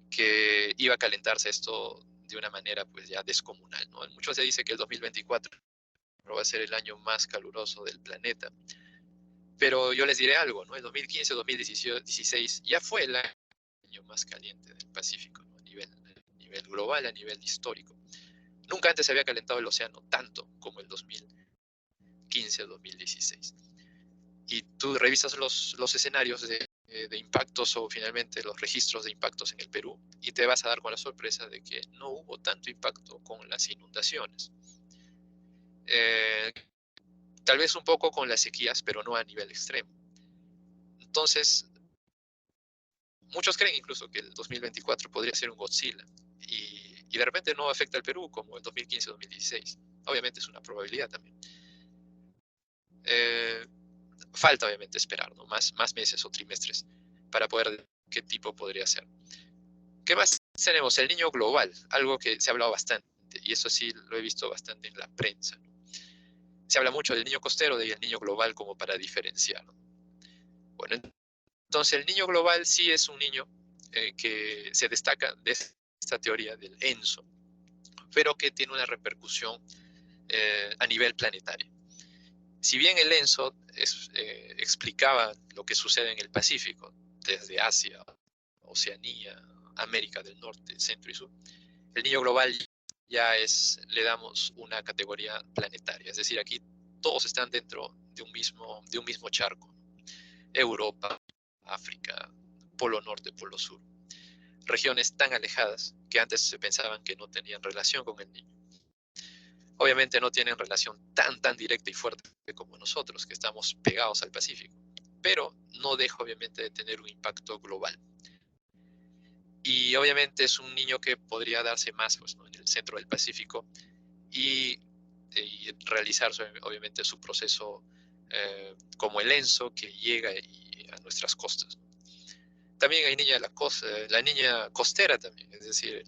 que iba a calentarse esto de una manera pues ya descomunal, ¿no? Mucho se dice que el 2024 va a ser el año más caluroso del planeta. Pero yo les diré algo, ¿no? El 2015-2016 ya fue el año más caliente del Pacífico, ¿no?, a nivel global, a nivel histórico. Nunca antes se había calentado el océano tanto como el 2015-2016. Y tú revisas los escenarios de impactos o finalmente los registros de impactos en el Perú y te vas a dar con la sorpresa de que no hubo tanto impacto con las inundaciones. Tal vez un poco con las sequías, pero no a nivel extremo. Entonces, muchos creen incluso que el 2024 podría ser un Godzilla y de repente no afecta al Perú como el 2015-2016. Obviamente es una probabilidad también. Falta obviamente esperar, ¿no?, más meses o trimestres para poder ver qué tipo podría ser. ¿Qué más tenemos? El niño global, algo que se ha hablado bastante, y eso sí lo he visto bastante en la prensa, ¿no? Se habla mucho del niño costero y del niño global como para diferenciar, ¿no? Bueno, entonces el niño global sí es un niño que se destaca de esta teoría del Enso, pero que tiene una repercusión a nivel planetario. Si bien el Enso explicaba lo que sucede en el Pacífico, desde Asia, Oceanía, América del Norte, Centro y Sur, el niño global ya le damos una categoría planetaria, es decir, aquí todos están dentro de un mismo charco. Europa, África, Polo Norte, Polo Sur. Regiones tan alejadas que antes se pensaban que no tenían relación con el niño. Obviamente no tienen relación tan directa y fuerte como nosotros, que estamos pegados al Pacífico, pero no deja obviamente de tener un impacto global. Y obviamente es un niño que podría darse más, pues, ¿no?, en el centro del Pacífico y realizar obviamente su proceso como el Enso que llega a nuestras costas. También hay la niña costera también, es decir,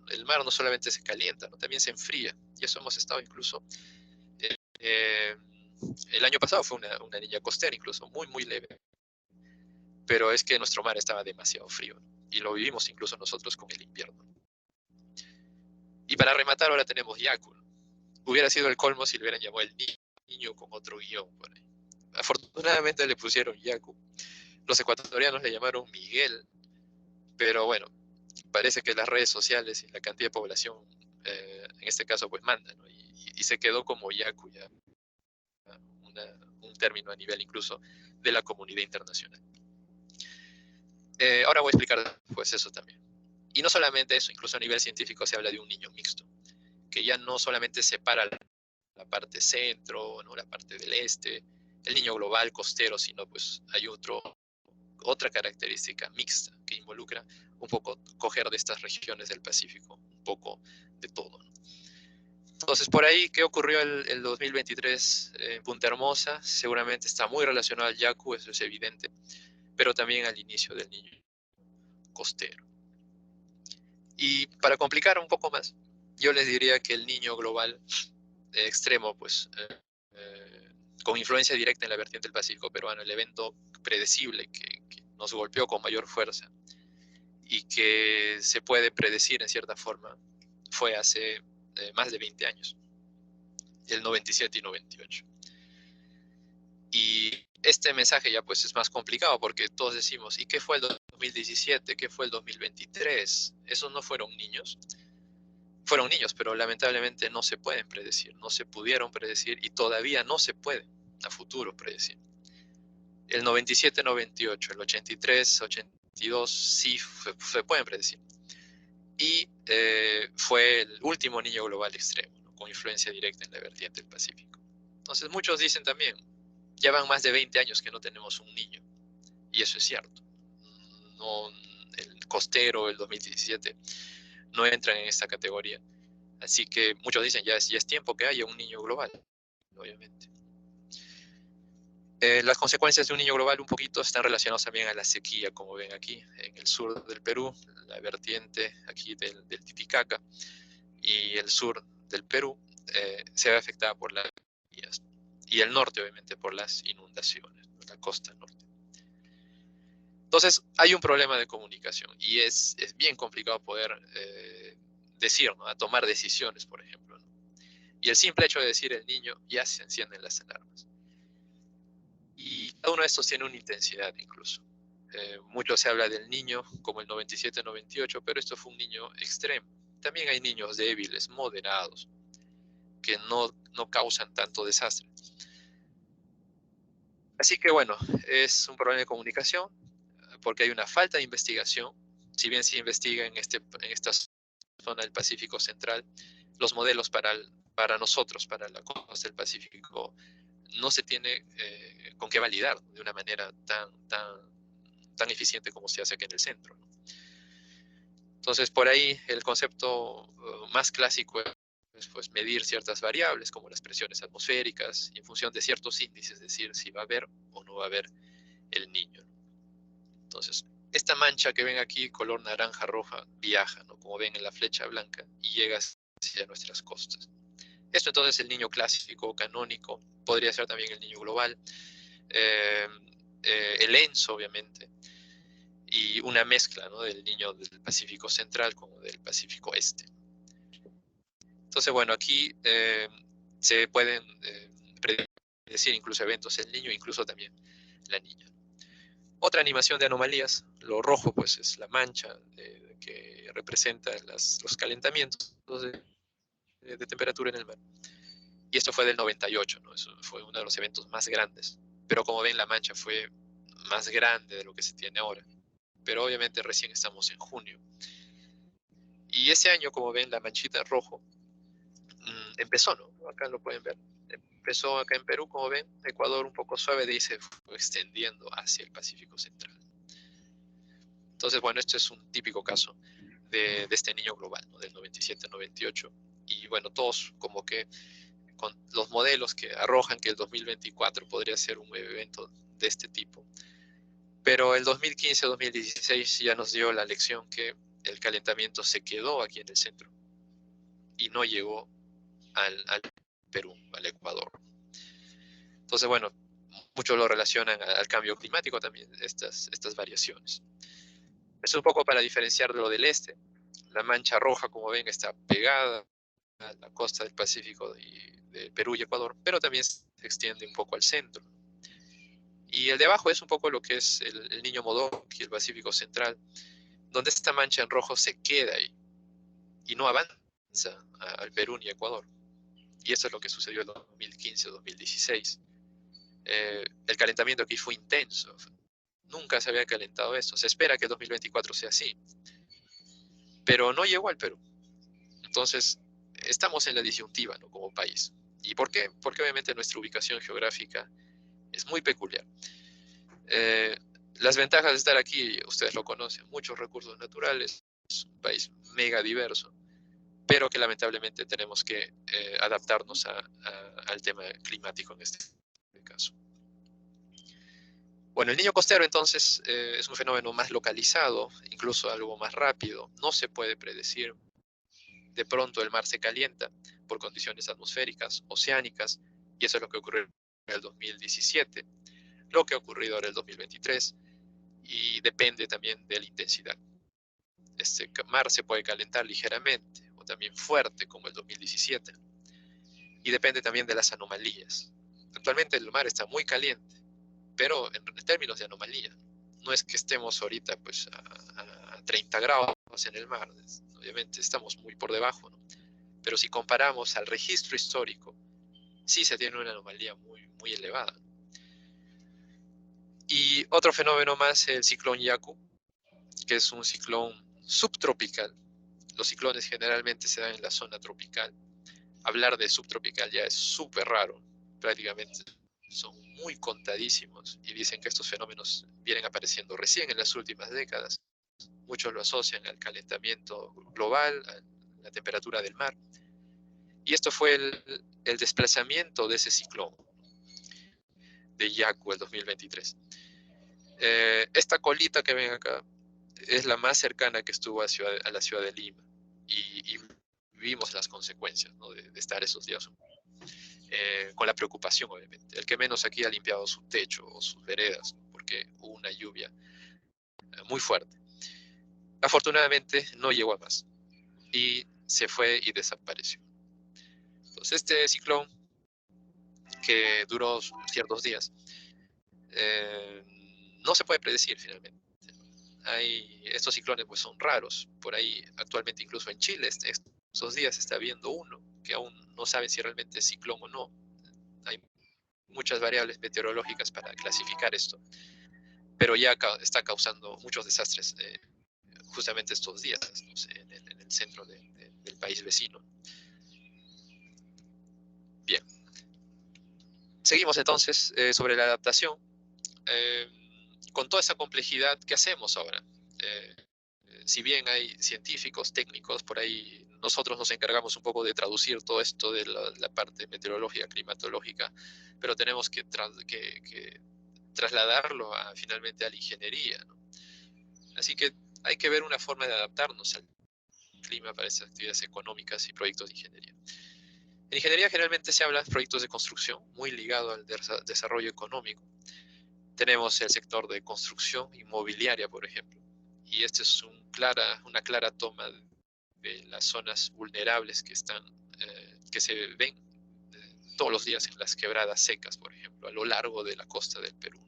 el mar no solamente se calienta, ¿no? También se enfría. Y eso hemos estado incluso... el año pasado fue una niña costera, incluso muy, muy leve. Pero es que nuestro mar estaba demasiado frío, ¿no? Y lo vivimos incluso nosotros con el invierno. Y para rematar, ahora tenemos Yaku, ¿no? Hubiera sido el colmo si le hubieran llamado el niño con otro guión por ahí. Afortunadamente le pusieron Yaku. Los ecuatorianos le llamaron Miguel. Pero bueno, parece que las redes sociales y la cantidad de población, en este caso, pues mandan, ¿no? Y se quedó como Yaku, ya un término a nivel incluso de la comunidad internacional. Ahora voy a explicar pues eso también. Y no solamente eso, incluso a nivel científico se habla de un niño mixto, que ya no solamente separa la parte centro, ¿no? La parte del este, el niño global costero, sino pues hay otra característica mixta que involucra un poco coger de estas regiones del Pacífico, un poco de todo, ¿no? Entonces, por ahí, ¿qué ocurrió el 2023 en Punta Hermosa? Seguramente está muy relacionado al Yaku, eso es evidente, pero también al inicio del niño costero. Y para complicar un poco más, yo les diría que el niño global extremo, pues, con influencia directa en la vertiente del Pacífico peruano, el evento predecible que nos golpeó con mayor fuerza y que se puede predecir en cierta forma, fue hace más de 20 años, el 97 y 98. Y este mensaje ya pues es más complicado porque todos decimos, ¿y qué fue el 2017? ¿Qué fue el 2023? Esos no fueron niños. Fueron niños, pero lamentablemente no se pueden predecir, no se pudieron predecir y todavía no se puede a futuro predecir. El 97-98, el 83-82 sí se pueden predecir. Y fue el último niño global extremo, ¿no? Con influencia directa en la vertiente del Pacífico. Entonces muchos dicen también, ya van más de 20 años que no tenemos un niño. Y eso es cierto. No, el costero, el 2017, no entran en esta categoría. Así que muchos dicen, ya es tiempo que haya un niño global, obviamente. Las consecuencias de un niño global un poquito están relacionadas también a la sequía, como ven aquí, en el sur del Perú, la vertiente aquí del Titicaca, y el sur del Perú se ve afectada por las sequías, y el norte, obviamente, por las inundaciones, la costa norte. Entonces, hay un problema de comunicación, y es bien complicado poder decir, ¿no? A tomar decisiones, por ejemplo, ¿no? Y el simple hecho de decir el niño, ya se encienden las alarmas. Y cada uno de estos tiene una intensidad incluso. Mucho se habla del niño como el 97-98, pero esto fue un niño extremo. También hay niños débiles, moderados, que no causan tanto desastre. Así que bueno, es un problema de comunicación, porque hay una falta de investigación. Si bien se investiga en esta zona del Pacífico Central, los modelos para nosotros, para la costa del Pacífico, no se tiene con qué validar de una manera tan eficiente como se hace aquí en el centro, ¿no? Entonces, por ahí el concepto más clásico es pues, medir ciertas variables como las presiones atmosféricas y en función de ciertos índices, decir si va a haber o no va a haber el niño, ¿no? Entonces, esta mancha que ven aquí, color naranja roja, viaja, ¿no? Como ven en la flecha blanca, y llega hacia nuestras costas. Esto entonces es el niño clásico, canónico, podría ser también el niño global, el ENSO, obviamente, y una mezcla, ¿no? Del niño del Pacífico Central como del Pacífico Este. Entonces, bueno, aquí se pueden predecir incluso eventos el niño, incluso también la niña. Otra animación de anomalías, lo rojo pues es la mancha que representa los calentamientos de temperatura en el mar. Y esto fue del 98, ¿no? Eso fue uno de los eventos más grandes. Pero como ven, la mancha fue más grande de lo que se tiene ahora. Pero obviamente recién estamos en junio. Y ese año, como ven, la manchita en rojo empezó, ¿no? Acá lo pueden ver. Empezó acá en Perú, como ven, Ecuador un poco suave y se fue extendiendo hacia el Pacífico Central. Entonces, bueno, este es un típico caso de este niño global, ¿no? Del 97-98. Y bueno, todos como que con los modelos que arrojan que el 2024 podría ser un evento de este tipo. Pero el 2015-2016 ya nos dio la lección que el calentamiento se quedó aquí en el centro y no llegó al Perú, al Ecuador. Entonces, bueno, muchos lo relacionan al cambio climático también, estas variaciones. Es un poco para diferenciar de lo del este. La mancha roja, como ven, está pegada a la costa del Pacífico de Perú y Ecuador, pero también se extiende un poco al centro. Y el de abajo es un poco lo que es el Niño Modoc y el Pacífico Central, donde esta mancha en rojo se queda ahí y no avanza al Perú ni Ecuador. Y eso es lo que sucedió en 2015 o 2016. El calentamiento aquí fue intenso. Nunca se había calentado esto. Se espera que el 2024 sea así. Pero no llegó al Perú. Entonces, estamos en la disyuntiva, ¿no?, como país. ¿Y por qué? Porque obviamente nuestra ubicación geográfica es muy peculiar. Las ventajas de estar aquí, ustedes lo conocen, muchos recursos naturales, es un país mega diverso, pero que lamentablemente tenemos que adaptarnos al tema climático en este caso. Bueno, el niño costero entonces es un fenómeno más localizado, incluso algo más rápido, no se puede predecir. De pronto el mar se calienta por condiciones atmosféricas, oceánicas, y eso es lo que ocurrió en el 2017, lo que ha ocurrido ahora en el 2023, y depende también de la intensidad. Este mar se puede calentar ligeramente o también fuerte como el 2017, y depende también de las anomalías. Actualmente el mar está muy caliente, pero en términos de anomalía, no es que estemos ahorita pues a 30 grados en el mar, obviamente estamos muy por debajo, ¿no? Pero si comparamos al registro histórico, sí se tiene una anomalía muy, muy elevada. Y otro fenómeno más, el ciclón Yaku, que es un ciclón subtropical. Los ciclones generalmente se dan en la zona tropical. Hablar de subtropical ya es súper raro, prácticamente son muy contadísimos y dicen que estos fenómenos vienen apareciendo recién en las últimas décadas. Muchos lo asocian al calentamiento global, a la temperatura del mar. Y esto fue el desplazamiento de ese ciclón de Yaku el 2023. Esta colita que ven acá es la más cercana que estuvo a la ciudad de Lima y vimos las consecuencias, ¿no?, de estar esos días con la preocupación, obviamente. El que menos aquí ha limpiado su techo o sus veredas, ¿no?, porque hubo una lluvia muy fuerte. Afortunadamente no llegó a más y se fue y desapareció. Entonces este ciclón, que duró ciertos días, no se puede predecir finalmente. Estos ciclones pues son raros. Por ahí actualmente incluso en Chile estos días se está viendo uno que aún no saben si realmente es ciclón o no. Hay muchas variables meteorológicas para clasificar esto, pero ya está causando muchos desastres justamente estos días, no sé, en el centro del país vecino. Bien. Seguimos entonces sobre la adaptación. Con toda esa complejidad, ¿qué hacemos ahora? Si bien hay científicos, técnicos, por ahí nosotros nos encargamos un poco de traducir todo esto de la parte meteorológica, climatológica, pero tenemos que trasladarlo finalmente a la ingeniería, ¿no? Así que hay que ver una forma de adaptarnos al clima para estas actividades económicas y proyectos de ingeniería. En ingeniería generalmente se habla de proyectos de construcción, muy ligado al desarrollo económico. Tenemos el sector de construcción inmobiliaria, por ejemplo, y esta es una clara toma de las zonas vulnerables que se ven todos los días en las quebradas secas, por ejemplo, a lo largo de la costa del Perú.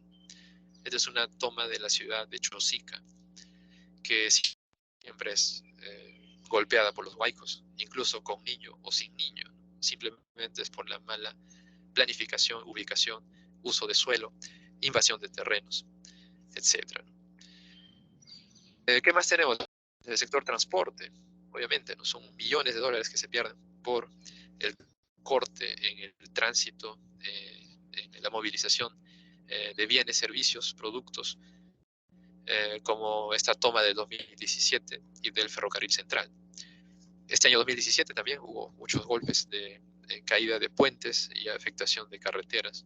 Esta es una toma de la ciudad de Chosica, que siempre es golpeada por los huaicos, incluso con niño o sin niño. Simplemente es por la mala planificación, ubicación, uso de suelo, invasión de terrenos, etc. ¿Qué más tenemos? El sector transporte, obviamente, ¿no? Son millones de dólares que se pierden por el corte en el tránsito, en la movilización de bienes, servicios, productos, como esta toma del 2017 y del ferrocarril central. Este año 2017 también hubo muchos golpes de caída de puentes y afectación de carreteras.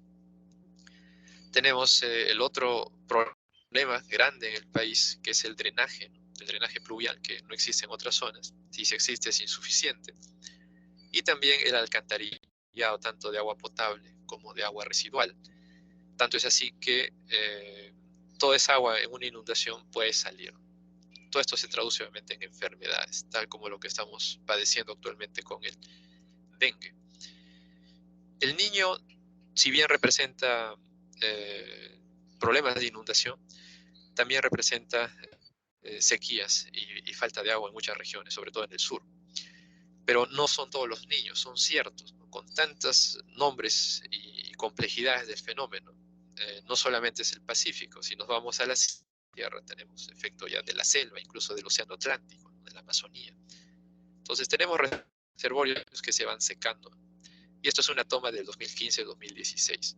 Tenemos el otro problema grande en el país, que es el drenaje, ¿no? el drenaje pluvial, que no existe en otras zonas. Si se existe es insuficiente. Y también el alcantarillado, tanto de agua potable como de agua residual. Tanto es así que toda esa agua en una inundación puede salir. Todo esto se traduce obviamente en enfermedades, tal como lo que estamos padeciendo actualmente con el dengue. El Niño, si bien representa problemas de inundación, también representa sequías y falta de agua en muchas regiones, sobre todo en el sur. Pero no son todos los niños, son ciertos, ¿no? Con tantos nombres y complejidades del fenómeno. No solamente es el Pacífico, si nos vamos a la Tierra tenemos efecto ya de la selva, incluso del Océano Atlántico, ¿no? De la Amazonía. Entonces tenemos reservorios que se van secando. Y esto es una toma del 2015-2016.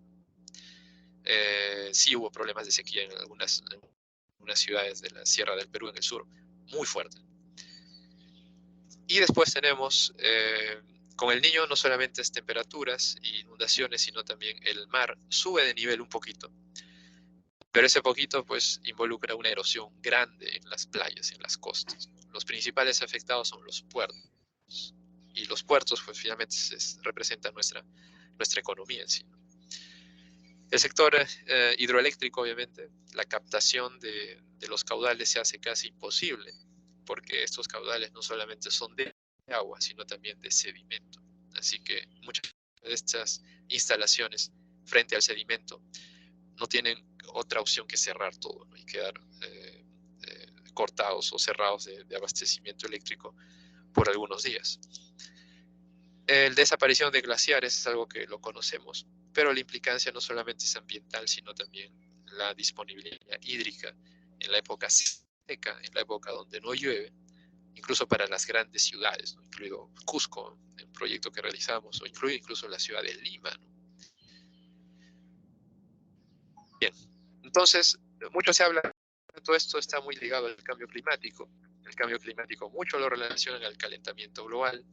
Sí hubo problemas de sequía en algunas ciudades de la Sierra del Perú, en el sur, muy fuertes. Y después tenemos, con el Niño, no solamente es temperaturas e inundaciones, sino también el mar sube de nivel un poquito. Pero ese poquito, pues, involucra una erosión grande en las playas, en las costas. Los principales afectados son los puertos. Y los puertos, pues, finalmente representan nuestra economía en sí. El sector hidroeléctrico, obviamente, la captación de los caudales se hace casi imposible, porque estos caudales no solamente son de agua, sino también de sedimento. Así que muchas de estas instalaciones frente al sedimento no tienen otra opción que cerrar todo, ¿no? Y quedar cortados o cerrados de abastecimiento eléctrico por algunos días. El desaparición de glaciares es algo que lo conocemos, pero la implicancia no solamente es ambiental, sino también la disponibilidad hídrica en la época seca, en la época donde no llueve, incluso para las grandes ciudades, ¿no? Incluido Cusco, el proyecto que realizamos, o incluido incluso la ciudad de Lima, ¿no? Bien, entonces, mucho se habla, todo esto está muy ligado al cambio climático. El cambio climático mucho lo relacionan al calentamiento global.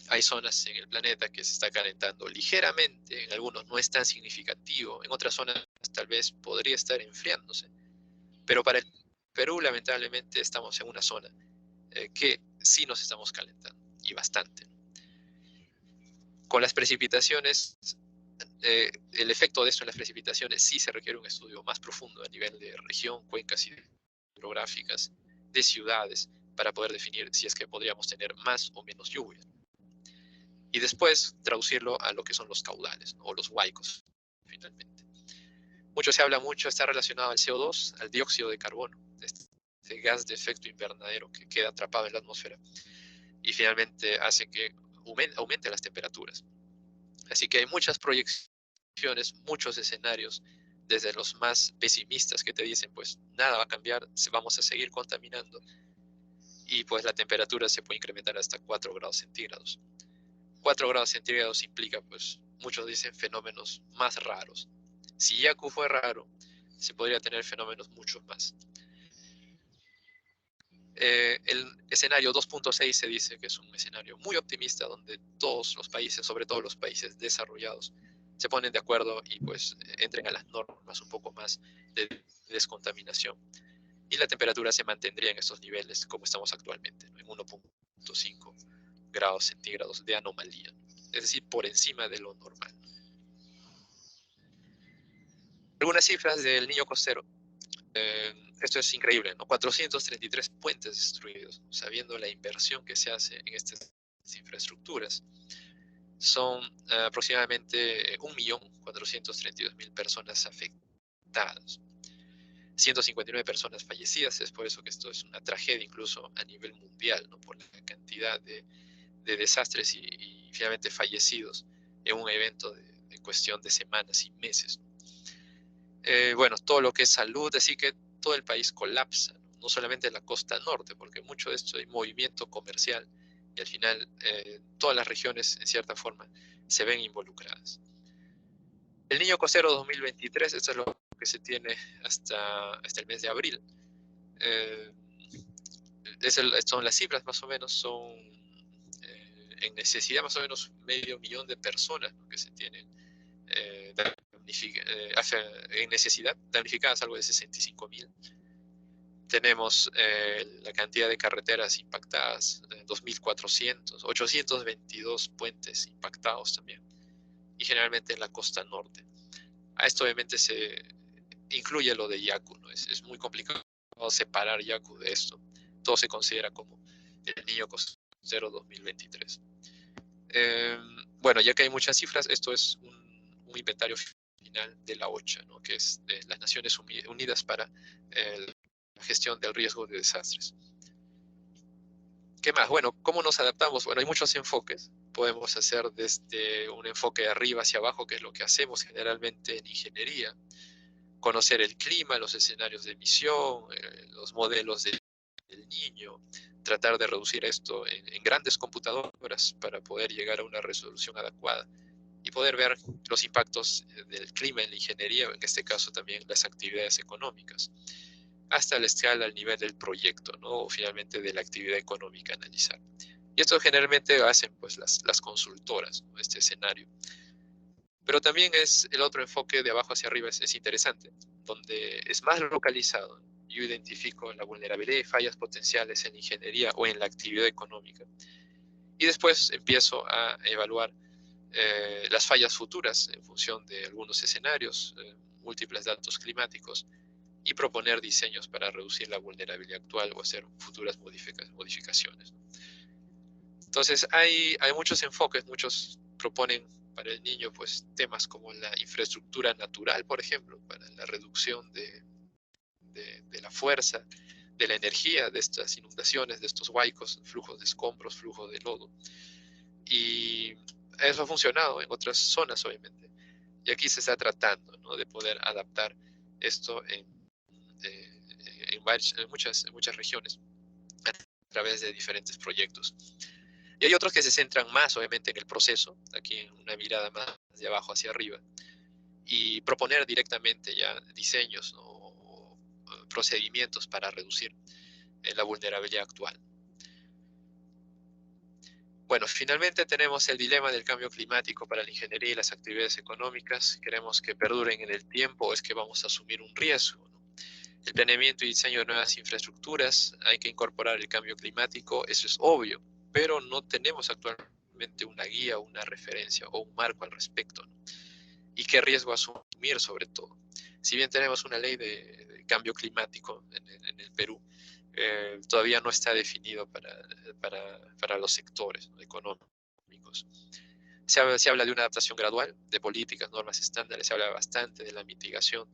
Hay zonas en el planeta que se está calentando ligeramente, en algunos no es tan significativo, en otras zonas tal vez podría estar enfriándose. Pero para el Perú, lamentablemente, estamos en una zona que sí nos estamos calentando, y bastante. Con las precipitaciones, el efecto de esto en las precipitaciones sí se requiere un estudio más profundo a nivel de región, cuencas hidrográficas, de ciudades, para poder definir si es que podríamos tener más o menos lluvia. Y después traducirlo a lo que son los caudales, ¿no? O los huaicos, finalmente. Está relacionado al CO2, al dióxido de carbono, este gas de efecto invernadero que queda atrapado en la atmósfera y finalmente hace que aumente las temperaturas. Así que hay muchas proyecciones, muchos escenarios, desde los más pesimistas que te dicen, pues nada va a cambiar, vamos a seguir contaminando y pues la temperatura se puede incrementar hasta 4 grados centígrados. 4 grados centígrados implica, pues, muchos dicen fenómenos más raros. Si Yaku fue raro, se podría tener fenómenos mucho más. El escenario 2.6 se dice que es un escenario muy optimista donde todos los países, sobre todo los países desarrollados, se ponen de acuerdo y pues entren a las normas un poco más de descontaminación. Y la temperatura se mantendría en estos niveles como estamos actualmente, ¿no? En 1.5 grados centígrados de anomalía, es decir, por encima de lo normal. Algunas cifras del Niño costero. Esto es increíble, ¿no? 433 puentes destruidos, sabiendo la inversión que se hace en estas infraestructuras. Son aproximadamente 1.432.000 personas afectadas. 159 personas fallecidas, es por eso que esto es una tragedia incluso a nivel mundial, ¿no? Por la cantidad de desastres y finalmente fallecidos en un evento de cuestión de semanas y meses. Bueno, todo lo que es salud, así que todo el país colapsa, no solamente la costa norte, porque mucho de esto hay movimiento comercial y al final todas las regiones en cierta forma se ven involucradas. El Niño costero 2023, esto es lo que se tiene hasta el mes de abril. Son las cifras más o menos, son en necesidad más o menos 500.000 de personas, ¿no? Que se tienen en necesidad, damnificadas algo de 65.000. Tenemos la cantidad de carreteras impactadas, 2.400, 822 puentes impactados también, y generalmente en la costa norte. A esto obviamente se incluye lo de Yaku, ¿no? Es muy complicado separar Yaku de esto. Todo se considera como el niño costero 2023. Bueno, ya que hay muchas cifras, esto es un inventario final de la OCHA, ¿no? Que es de las Naciones Unidas para la gestión del riesgo de desastres. ¿Qué más? Bueno, ¿cómo nos adaptamos? Bueno, hay muchos enfoques. Podemos hacer desde un enfoque de arriba hacia abajo, que es lo que hacemos generalmente en ingeniería. Conocer el clima, los escenarios de emisión, los modelos del niño, tratar de reducir esto en grandes computadoras para poder llegar a una resolución adecuada y poder ver los impactos del clima en la ingeniería, en este caso también las actividades económicas, hasta la escala al nivel del proyecto, ¿no? O finalmente de la actividad económica analizar. Y esto generalmente hacen pues las consultoras, ¿no? Este escenario. Pero también es el otro enfoque de abajo hacia arriba es interesante, donde es más localizado. Yo identifico la vulnerabilidad y fallas potenciales en ingeniería o en la actividad económica. Y después empiezo a evaluar las fallas futuras en función de algunos escenarios, múltiples datos climáticos, y proponer diseños para reducir la vulnerabilidad actual o hacer futuras modificaciones. Entonces hay muchos enfoques, muchos proponen para el niño pues temas como la infraestructura natural, por ejemplo, para la reducción de la fuerza, de la energía de estas inundaciones, de estos huaicos, flujos de escombros, flujos de lodo. Y eso ha funcionado en otras zonas, obviamente. Y aquí se está tratando, ¿no? De poder adaptar esto en muchas regiones a través de diferentes proyectos. Y hay otros que se centran más, obviamente, en el proceso, aquí en una mirada más de abajo hacia arriba, y proponer directamente ya diseños, ¿no? O procedimientos para reducir la vulnerabilidad actual. Bueno, finalmente tenemos el dilema del cambio climático para la ingeniería y las actividades económicas. ¿Queremos que perduren en el tiempo o es que vamos a asumir un riesgo, ¿no? El planeamiento y diseño de nuevas infraestructuras, hay que incorporar el cambio climático, eso es obvio, pero no tenemos actualmente una guía, una referencia o un marco al respecto, ¿no? Y qué riesgo asumir sobre todo. Si bien tenemos una ley de cambio climático en el Perú, todavía no está definido para los sectores, ¿no? Económicos. Se habla de una adaptación gradual, de políticas, normas estándares, se habla bastante de la mitigación,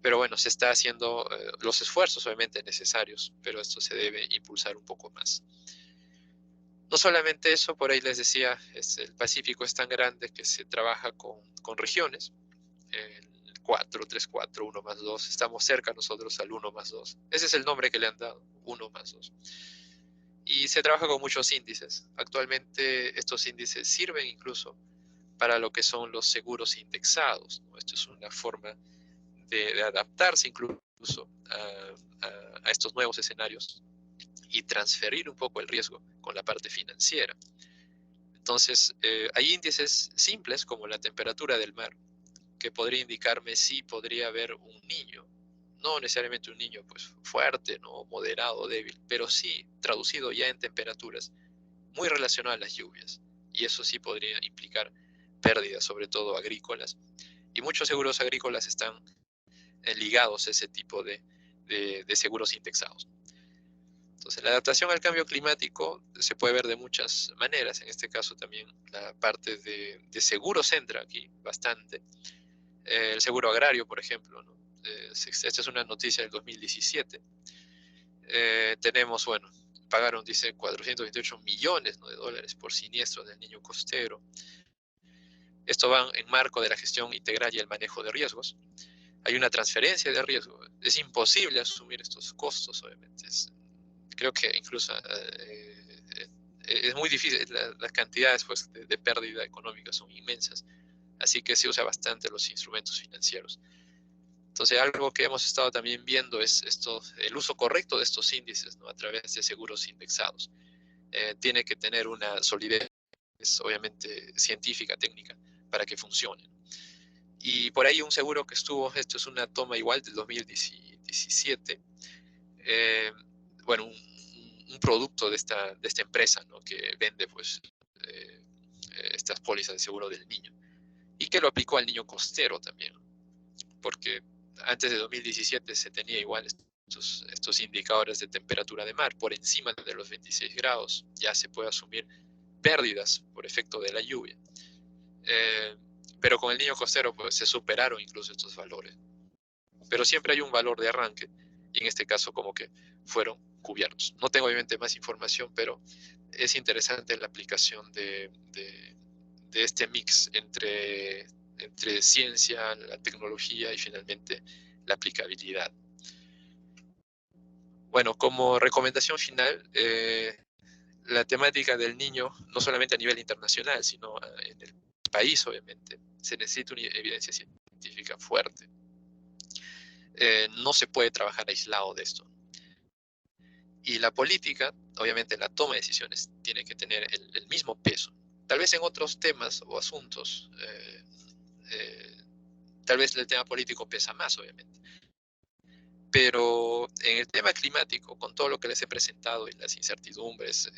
pero bueno, se está haciendo los esfuerzos obviamente necesarios, pero esto se debe impulsar un poco más. No solamente eso, por ahí les decía, el Pacífico es tan grande que se trabaja con regiones, el 4, 3, 4, 1 más 2, estamos cerca nosotros al 1 más 2. Ese es el nombre que le han dado, 1 más 2. Y se trabaja con muchos índices. Actualmente estos índices sirven incluso para lo que son los seguros indexados, ¿no? Esto es una forma de adaptarse incluso a estos nuevos escenarios y transferir un poco el riesgo con la parte financiera. Entonces, hay índices simples como la temperatura del mar, que podría indicarme si podría haber un niño, no necesariamente un niño pues fuerte, ¿no? Moderado, débil, pero sí traducido ya en temperaturas muy relacionadas a las lluvias, y eso sí podría implicar pérdidas, sobre todo agrícolas, y muchos seguros agrícolas están ligados a ese tipo de seguros indexados. Entonces, la adaptación al cambio climático se puede ver de muchas maneras. En este caso también la parte de seguros entra aquí bastante. El seguro agrario, por ejemplo, ¿no? Esta es una noticia del 2017. Tenemos, bueno, pagaron, dice, 428 millones, ¿no? de dólares por siniestros del niño costero. Esto va en marco de la gestión integral y el manejo de riesgos. Hay una transferencia de riesgo. Es imposible asumir estos costos, obviamente. Creo que incluso es muy difícil. Las cantidades pues, de pérdida económica son inmensas. Así que se usa bastante los instrumentos financieros. Entonces, algo que hemos estado también viendo es el uso correcto de estos índices, ¿no? A través de seguros indexados. Tiene que tener una solidez, obviamente, científica, técnica, para que funcione. Y por ahí un seguro que esto es una toma igual del 2017, bueno, un producto de esta empresa, ¿no? Que vende pues estas pólizas de seguro del niño, y que lo aplicó al niño costero también, porque antes de 2017 se tenía igual estos indicadores de temperatura de mar por encima de los 26 grados, ya se puede asumir pérdidas por efecto de la lluvia. Pero con el niño costero pues se superaron incluso estos valores. Pero siempre hay un valor de arranque, y en este caso como que fueron cubiertos. No tengo obviamente más información, pero es interesante la aplicación de este mix entre ciencia, la tecnología y finalmente la aplicabilidad. Bueno, como recomendación final, la temática del niño, no solamente a nivel internacional, sino en el país, obviamente, se necesita una evidencia científica fuerte. No se puede trabajar aislado de esto. Y la política, obviamente, la toma de decisiones tiene que tener el mismo peso. Tal vez en otros temas o asuntos, tal vez el tema político pesa más, obviamente. Pero en el tema climático, con todo lo que les he presentado y las incertidumbres,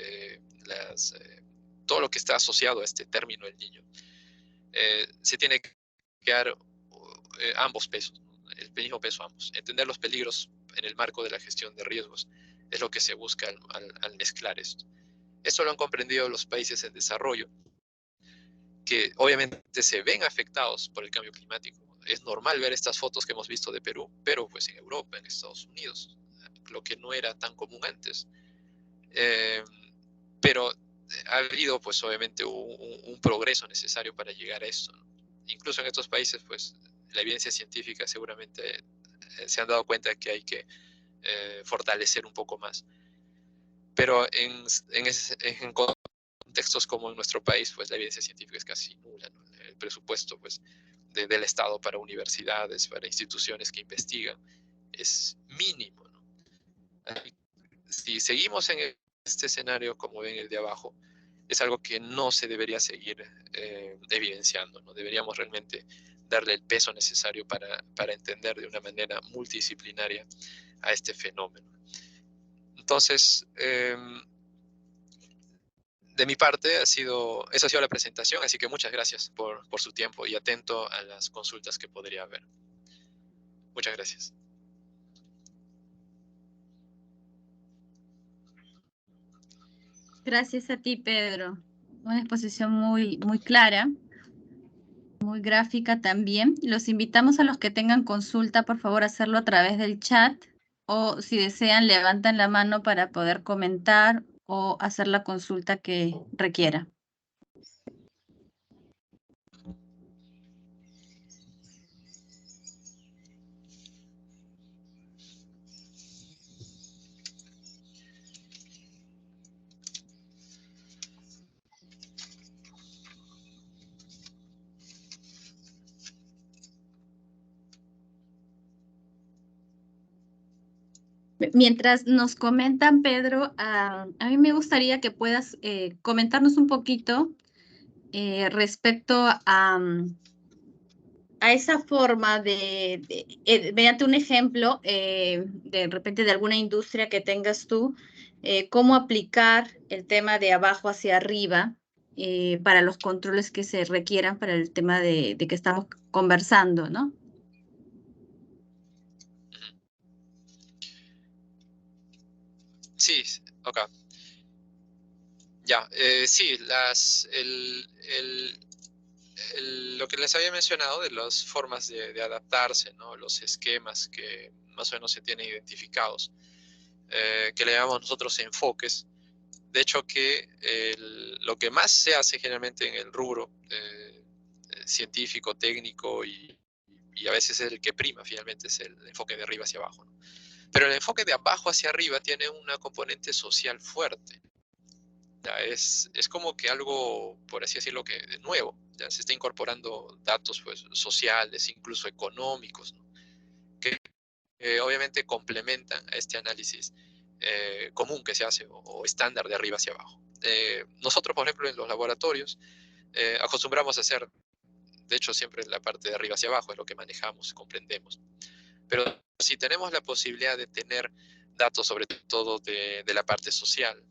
todo lo que está asociado a este término del niño, se tiene que dar ambos pesos, el mismo peso a ambos. Entender los peligros en el marco de la gestión de riesgos es lo que se busca al mezclar esto. Esto lo han comprendido los países en desarrollo, que obviamente se ven afectados por el cambio climático. Es normal ver estas fotos que hemos visto de Perú, pero pues en Europa, en Estados Unidos, lo que no era tan común antes. Pero ha habido pues obviamente un progreso necesario para llegar a esto, ¿no? Incluso en estos países pues la evidencia científica seguramente se han dado cuenta de que hay que fortalecer un poco más. Pero en contextos como en nuestro país, pues la evidencia científica es casi nula, ¿no? El presupuesto pues, del Estado para universidades, para instituciones que investigan, es mínimo, ¿no? Si seguimos en este escenario, como ven el de abajo, es algo que no se debería seguir evidenciando, ¿no? Deberíamos realmente darle el peso necesario para entender de una manera multidisciplinaria a este fenómeno. Entonces, de mi parte, esa ha sido la presentación, así que muchas gracias por su tiempo y atento a las consultas que podría haber. Muchas gracias. Gracias a ti, Pedro. Una exposición muy clara, muy gráfica también. Los invitamos a los que tengan consulta, por favor, hacerlo a través del chat, o si desean, levantan la mano para poder comentar o hacer la consulta que requiera. Mientras nos comentan, Pedro, a mí me gustaría que puedas comentarnos un poquito respecto a esa forma mediante un ejemplo, de repente de alguna industria que tengas tú, cómo aplicar el tema de abajo hacia arriba para los controles que se requieran para el tema de que estamos conversando, ¿no? Sí, ok. Ya, sí, lo que les había mencionado de las formas de adaptarse, ¿no? Los esquemas que más o menos se tienen identificados, que le llamamos nosotros enfoques. De hecho, que lo que más se hace generalmente en el rubro científico, técnico y a veces es el que prima finalmente, es el enfoque de arriba hacia abajo, ¿no? Pero el enfoque de abajo hacia arriba tiene una componente social fuerte. Ya es como que algo, por así decirlo, que de nuevo, ya se está incorporando datos pues, sociales, incluso económicos, ¿no? Que obviamente complementan a este análisis común que se hace o estándar de arriba hacia abajo. Nosotros, por ejemplo, en los laboratorios acostumbramos a hacer, de hecho, siempre la parte de arriba hacia abajo es lo que manejamos, comprendemos. Pero si tenemos la posibilidad de tener datos sobre todo de la parte social,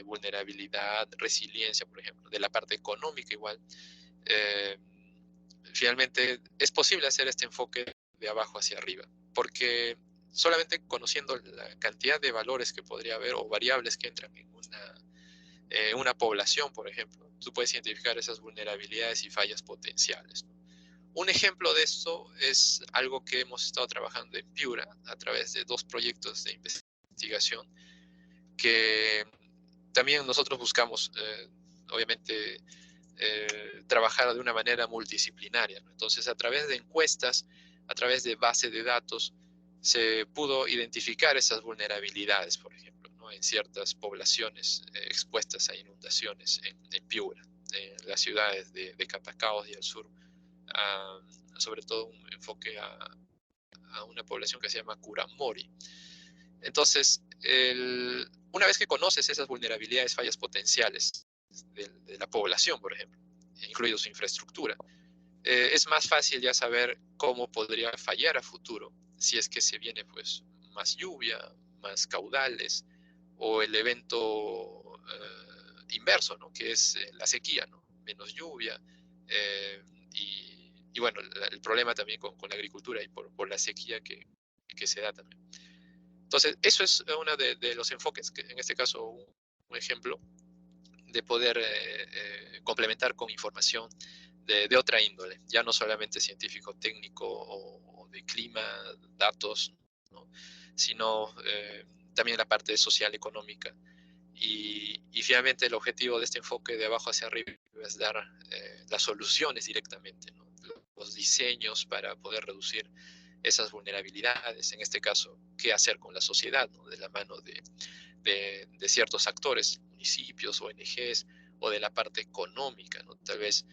vulnerabilidad, resiliencia, por ejemplo, de la parte económica igual. Finalmente es posible hacer este enfoque de abajo hacia arriba, porque solamente conociendo la cantidad de valores que podría haber o variables que entran en una población, por ejemplo, tú puedes identificar esas vulnerabilidades y fallas potenciales, ¿no? Un ejemplo de esto es algo que hemos estado trabajando en Piura a través de 2 proyectos de investigación que también nosotros buscamos, obviamente, trabajar de una manera multidisciplinaria, ¿no? Entonces, a través de encuestas, a través de base de datos, se pudo identificar esas vulnerabilidades, por ejemplo, ¿no? En ciertas poblaciones expuestas a inundaciones en Piura, en las ciudades de Catacaos y al sur, sobre todo un enfoque a una población que se llama Curamori. Entonces, una vez que conoces esas vulnerabilidades, fallas potenciales de la población, por ejemplo, incluido su infraestructura, es más fácil ya saber cómo podría fallar a futuro si es que se viene pues más lluvia, más caudales o el evento inverso, ¿no? Que es la sequía, ¿no? Menos lluvia y bueno, el problema también con la agricultura y por la sequía que se da también. Entonces, eso es uno de los enfoques, que en este caso un ejemplo de poder complementar con información de otra índole, ya no solamente científico-técnico o de clima, datos, ¿no? Sino también la parte social, económica. Y finalmente el objetivo de este enfoque de abajo hacia arriba es dar las soluciones directamente, ¿no? Los diseños para poder reducir esas vulnerabilidades, en este caso, qué hacer con la sociedad, ¿no? De la mano de ciertos actores, municipios, ONGs, o de la parte económica, ¿no? Tal vez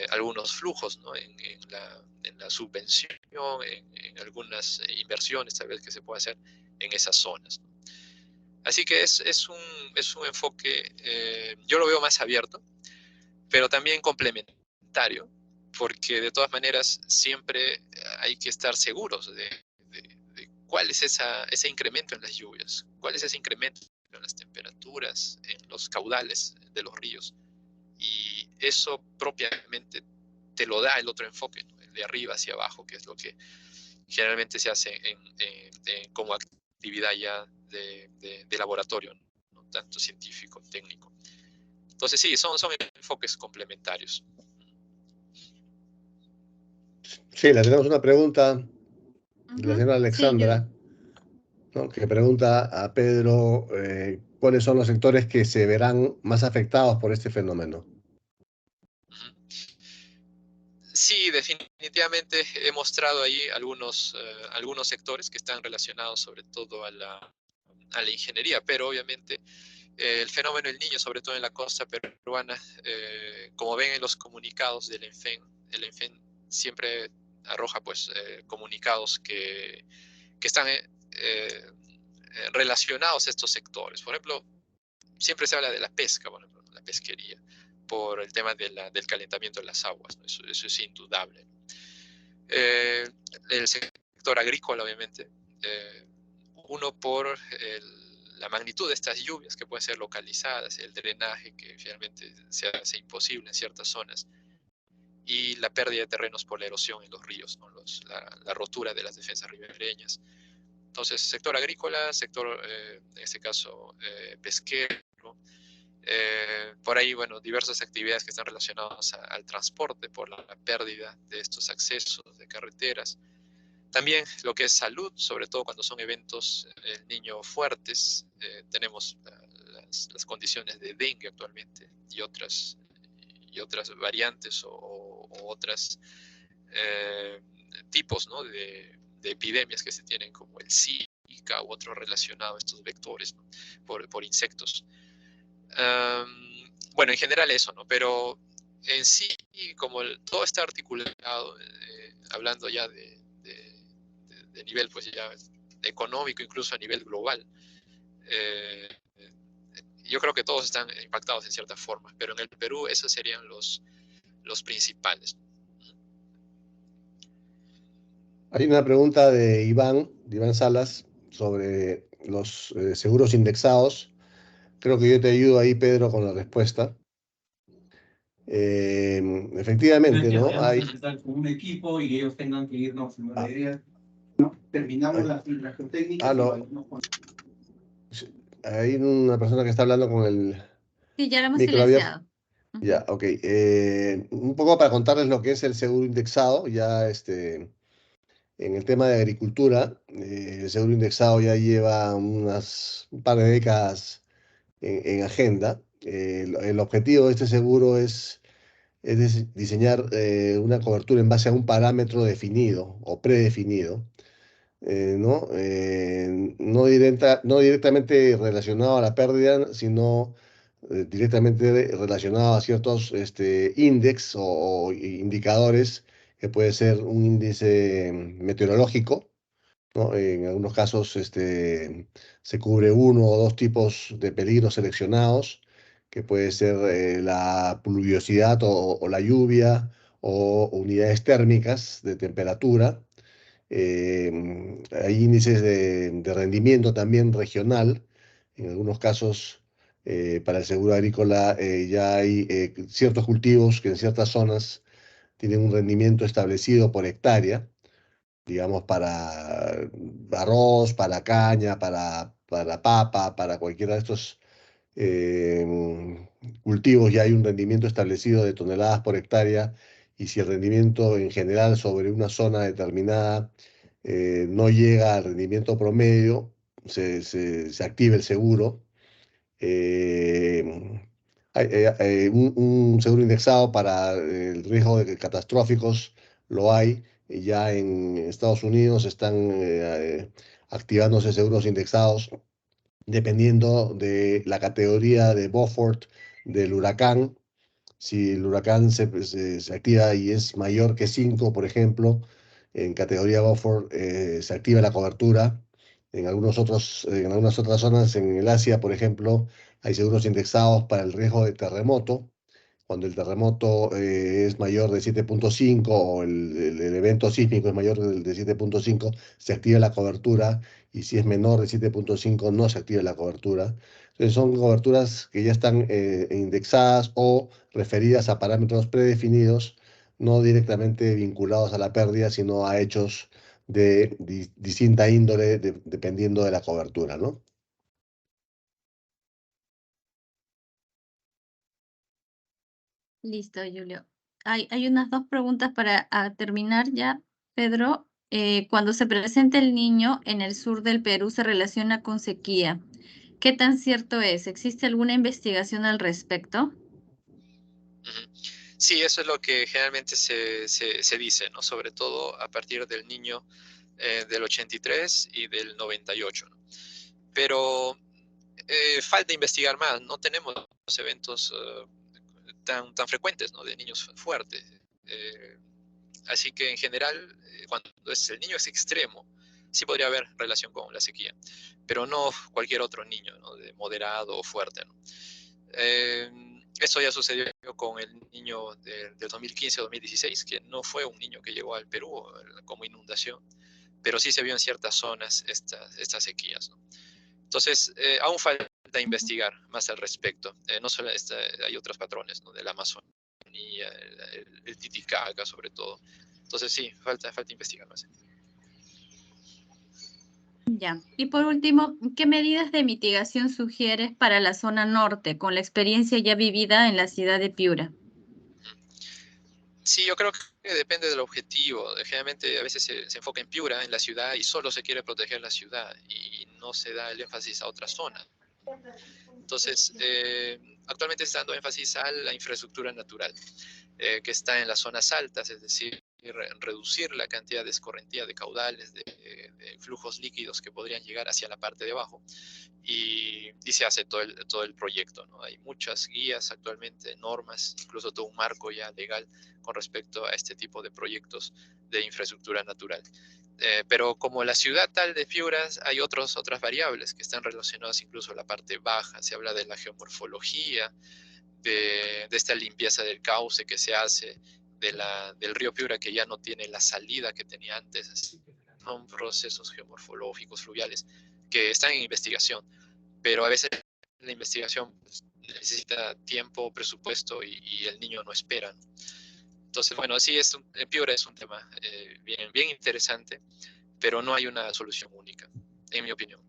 algunos flujos, ¿no? En la subvención, en algunas inversiones tal vez que se pueda hacer en esas zonas, ¿no? Así que es un enfoque, yo lo veo más abierto, pero también complementario, porque de todas maneras siempre hay que estar seguros de cuál es ese incremento en las lluvias, cuál es ese incremento en las temperaturas, en los caudales de los ríos. Y eso propiamente te lo da el otro enfoque, ¿no? El de arriba hacia abajo, que es lo que generalmente se hace como actividad ya de laboratorio, no tanto científico, técnico. Entonces sí, son enfoques complementarios. Sí, le tenemos una pregunta de la señora Sí, Alexandra, ¿no? Que pregunta a Pedro cuáles son los sectores que se verán más afectados por este fenómeno. Sí, definitivamente he mostrado ahí algunos sectores que están relacionados sobre todo a la ingeniería, pero obviamente el fenómeno del Niño, sobre todo en la costa peruana, como ven en los comunicados del ENFEN, el ENFEN siempre arroja pues comunicados que están relacionados a estos sectores. Por ejemplo, siempre se habla de la pesca, por ejemplo, la pesquería, por el tema del calentamiento de las aguas, ¿no? Eso es indudable. El sector agrícola, obviamente, uno por la magnitud de estas lluvias que pueden ser localizadas, el drenaje que finalmente se hace imposible en ciertas zonas, y la pérdida de terrenos por la erosión en los ríos, ¿no? La rotura de las defensas ribereñas. Entonces, sector agrícola, sector, en este caso, pesquero, por ahí, bueno, diversas actividades que están relacionadas al transporte por la pérdida de estos accesos de carreteras. También lo que es salud, sobre todo cuando son eventos el niño fuertes, tenemos las condiciones de dengue actualmente y otras variantes o otros tipos, ¿no? de epidemias que se tienen como el Zika u otro relacionado a estos vectores, ¿no? por insectos. Bueno, en general eso, ¿no? Pero en sí, como todo está articulado, hablando ya de nivel pues ya económico, incluso a nivel global, yo creo que todos están impactados en cierta forma, pero en el Perú esos serían los principales. Hay una pregunta de Iván Salas, sobre los seguros indexados. Creo que yo te ayudo ahí, Pedro, con la respuesta. Efectivamente, Que ¿no? vayamos a Hay, empezar con un equipo y ellos tengan que irnos en la idea. ¿No? Terminamos las técnicas y no. vayamos con... Hay una persona que está hablando con el Sí, ya lo hemos micro abierto. silenciado. Ya, ok. Un poco para contarles lo que es el seguro indexado, ya en el tema de agricultura, el seguro indexado ya lleva un par de décadas en agenda. El objetivo de este seguro es diseñar una cobertura en base a un parámetro definido o predefinido, ¿no? No directamente relacionado a la pérdida, sino directamente relacionado a ciertos índices o indicadores, que puede ser un índice meteorológico, ¿no? En algunos casos se cubre uno o dos tipos de peligros seleccionados, que puede ser la pluviosidad o la lluvia o unidades térmicas de temperatura. Hay índices de rendimiento también regional. En algunos casos, para el seguro agrícola, ya hay ciertos cultivos que en ciertas zonas tienen un rendimiento establecido por hectárea, digamos, para arroz, para caña, para papa, para cualquiera de estos cultivos ya hay un rendimiento establecido de toneladas por hectárea, y si el rendimiento en general sobre una zona determinada no llega al rendimiento promedio, se activa el seguro. Eh, un seguro indexado para el riesgo de catastróficos lo hay. Y ya en Estados Unidos están activándose seguros indexados dependiendo de la categoría de Beaufort del huracán. Si el huracán se activa y es mayor que 5, por ejemplo, en categoría Beaufort se activa la cobertura. En algunas otras zonas, en el Asia, por ejemplo, hay seguros indexados para el riesgo de terremoto. Cuando el terremoto es mayor de 7.5 o el evento sísmico es mayor de 7.5, se activa la cobertura, y si es menor de 7.5 no se activa la cobertura. Entonces son coberturas que ya están indexadas o referidas a parámetros predefinidos, no directamente vinculados a la pérdida, sino a hechos de distinta índole dependiendo de la cobertura, ¿no? Listo, Julio. Hay unas dos preguntas para terminar ya, Pedro. Cuando se presenta el niño en el sur del Perú se relaciona con sequía. ¿Qué tan cierto es? ¿Existe alguna investigación al respecto? Sí, eso es lo que generalmente se dice, ¿no? Sobre todo a partir del niño del 83 y del 98, ¿no? Pero falta investigar más, no tenemos eventos tan frecuentes, ¿no? De niños fuertes. Así que en general, cuando el niño es extremo, sí podría haber relación con la sequía, pero no cualquier otro niño, ¿no? De moderado o fuerte, ¿no? Eso ya sucedió con el niño del 2015-2016, que no fue un niño que llegó al Perú como inundación, pero sí se vio en ciertas zonas estas sequías, ¿no? Entonces, aún falta investigar más al respecto. No solo hay otros patrones, ¿no? Del Amazonía, el Titicaca sobre todo. Entonces sí, falta investigar más. Ya. Y por último, ¿qué medidas de mitigación sugieres para la zona norte con la experiencia ya vivida en la ciudad de Piura? Sí, yo creo que depende del objetivo. Generalmente a veces se enfoca en Piura, en la ciudad, y solo se quiere proteger la ciudad y no se da el énfasis a otras zonas. Entonces, actualmente se está dando énfasis a la infraestructura natural, que está en las zonas altas, es decir, reducir la cantidad de escorrentía de caudales, de flujos líquidos que podrían llegar hacia la parte de abajo, y se hace todo el proyecto, ¿no? Hay muchas guías actualmente, normas, incluso todo un marco ya legal con respecto a este tipo de proyectos de infraestructura natural. Pero como la ciudad tal de Piuras, hay otras variables que están relacionadas incluso a la parte baja. Se habla de la geomorfología, de esta limpieza del cauce que se hace, del río Piura, que ya no tiene la salida que tenía antes. Así son procesos geomorfológicos, fluviales, que están en investigación, pero a veces la investigación necesita tiempo, presupuesto y el niño no espera. Entonces, bueno, sí, Piura es un tema bien interesante, pero no hay una solución única, en mi opinión.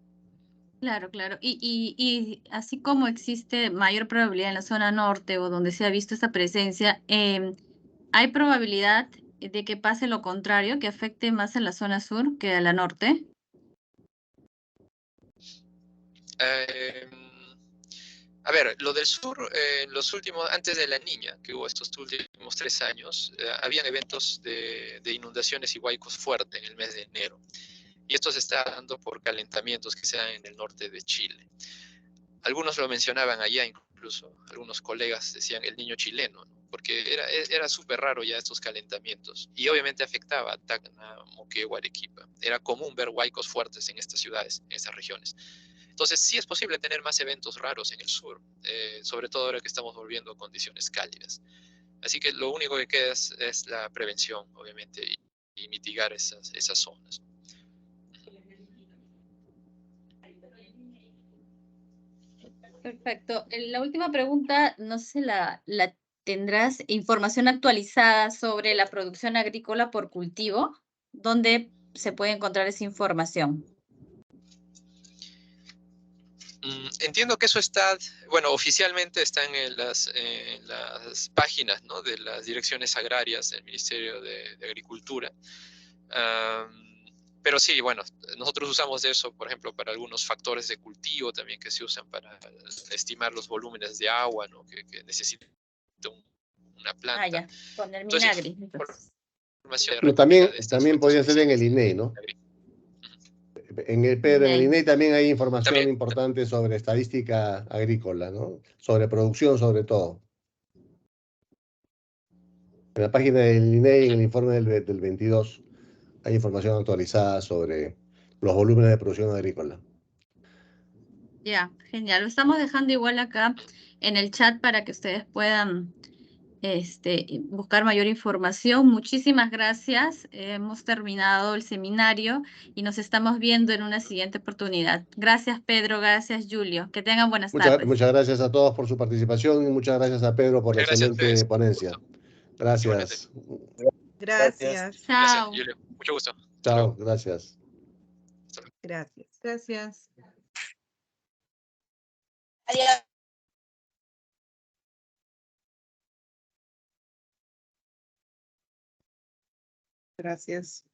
Claro, claro. Y así como existe mayor probabilidad en la zona norte o donde se ha visto esta presencia, ¿hay probabilidad de que pase lo contrario, que afecte más a la zona sur que a la norte? A ver, lo del sur, antes de la Niña, que hubo estos últimos 3 años, habían eventos de inundaciones y huaicos fuertes en el mes de enero. Y esto se está dando por calentamientos que se dan en el norte de Chile. Algunos lo mencionaban allá, incluso algunos colegas decían el niño chileno, ¿no? Porque era súper raro ya estos calentamientos. Y obviamente afectaba a Tacna, Moquegua, Arequipa. Era común ver huaicos fuertes en estas ciudades, en estas regiones. Entonces sí es posible tener más eventos raros en el sur, sobre todo ahora que estamos volviendo a condiciones cálidas. Así que lo único que queda es la prevención, obviamente, y mitigar esas zonas. Perfecto. La última pregunta, no sé, la tendrás información actualizada sobre la producción agrícola por cultivo. ¿Dónde se puede encontrar esa información? Entiendo que eso está, bueno, oficialmente está en las páginas, ¿no?, de las direcciones agrarias del Ministerio de Agricultura. Pero sí, bueno, nosotros usamos eso, por ejemplo, para algunos factores de cultivo también que se usan para estimar los volúmenes de agua, ¿no?, que necesita una planta. Ya, con el Entonces, Minagri. Entonces. información Pero recogida de estas también fuentes podría ser en el oficiales. INEI, ¿no? Pedro, en el INEI. INEI también hay información También, importante sobre estadística agrícola, ¿no? Sobre producción, sobre todo. En la página del INEI, en el informe del 22, hay información actualizada sobre los volúmenes de producción agrícola. Ya, genial. Lo estamos dejando igual acá en el chat para que ustedes puedan buscar mayor información. Muchísimas gracias. Hemos terminado el seminario y nos estamos viendo en una siguiente oportunidad. Gracias, Pedro. Gracias, Julio. Que tengan buenas tardes. Muchas gracias a todos por su participación y muchas gracias a Pedro por la muchas gracias a excelente ustedes. ponencia. Igualmente. Gracias. Gracias. Gracias, Chao. Julio. Mucho gusto. Hasta Chao, luego. gracias. Hasta luego. Gracias. Gracias. Adiós. Gracias.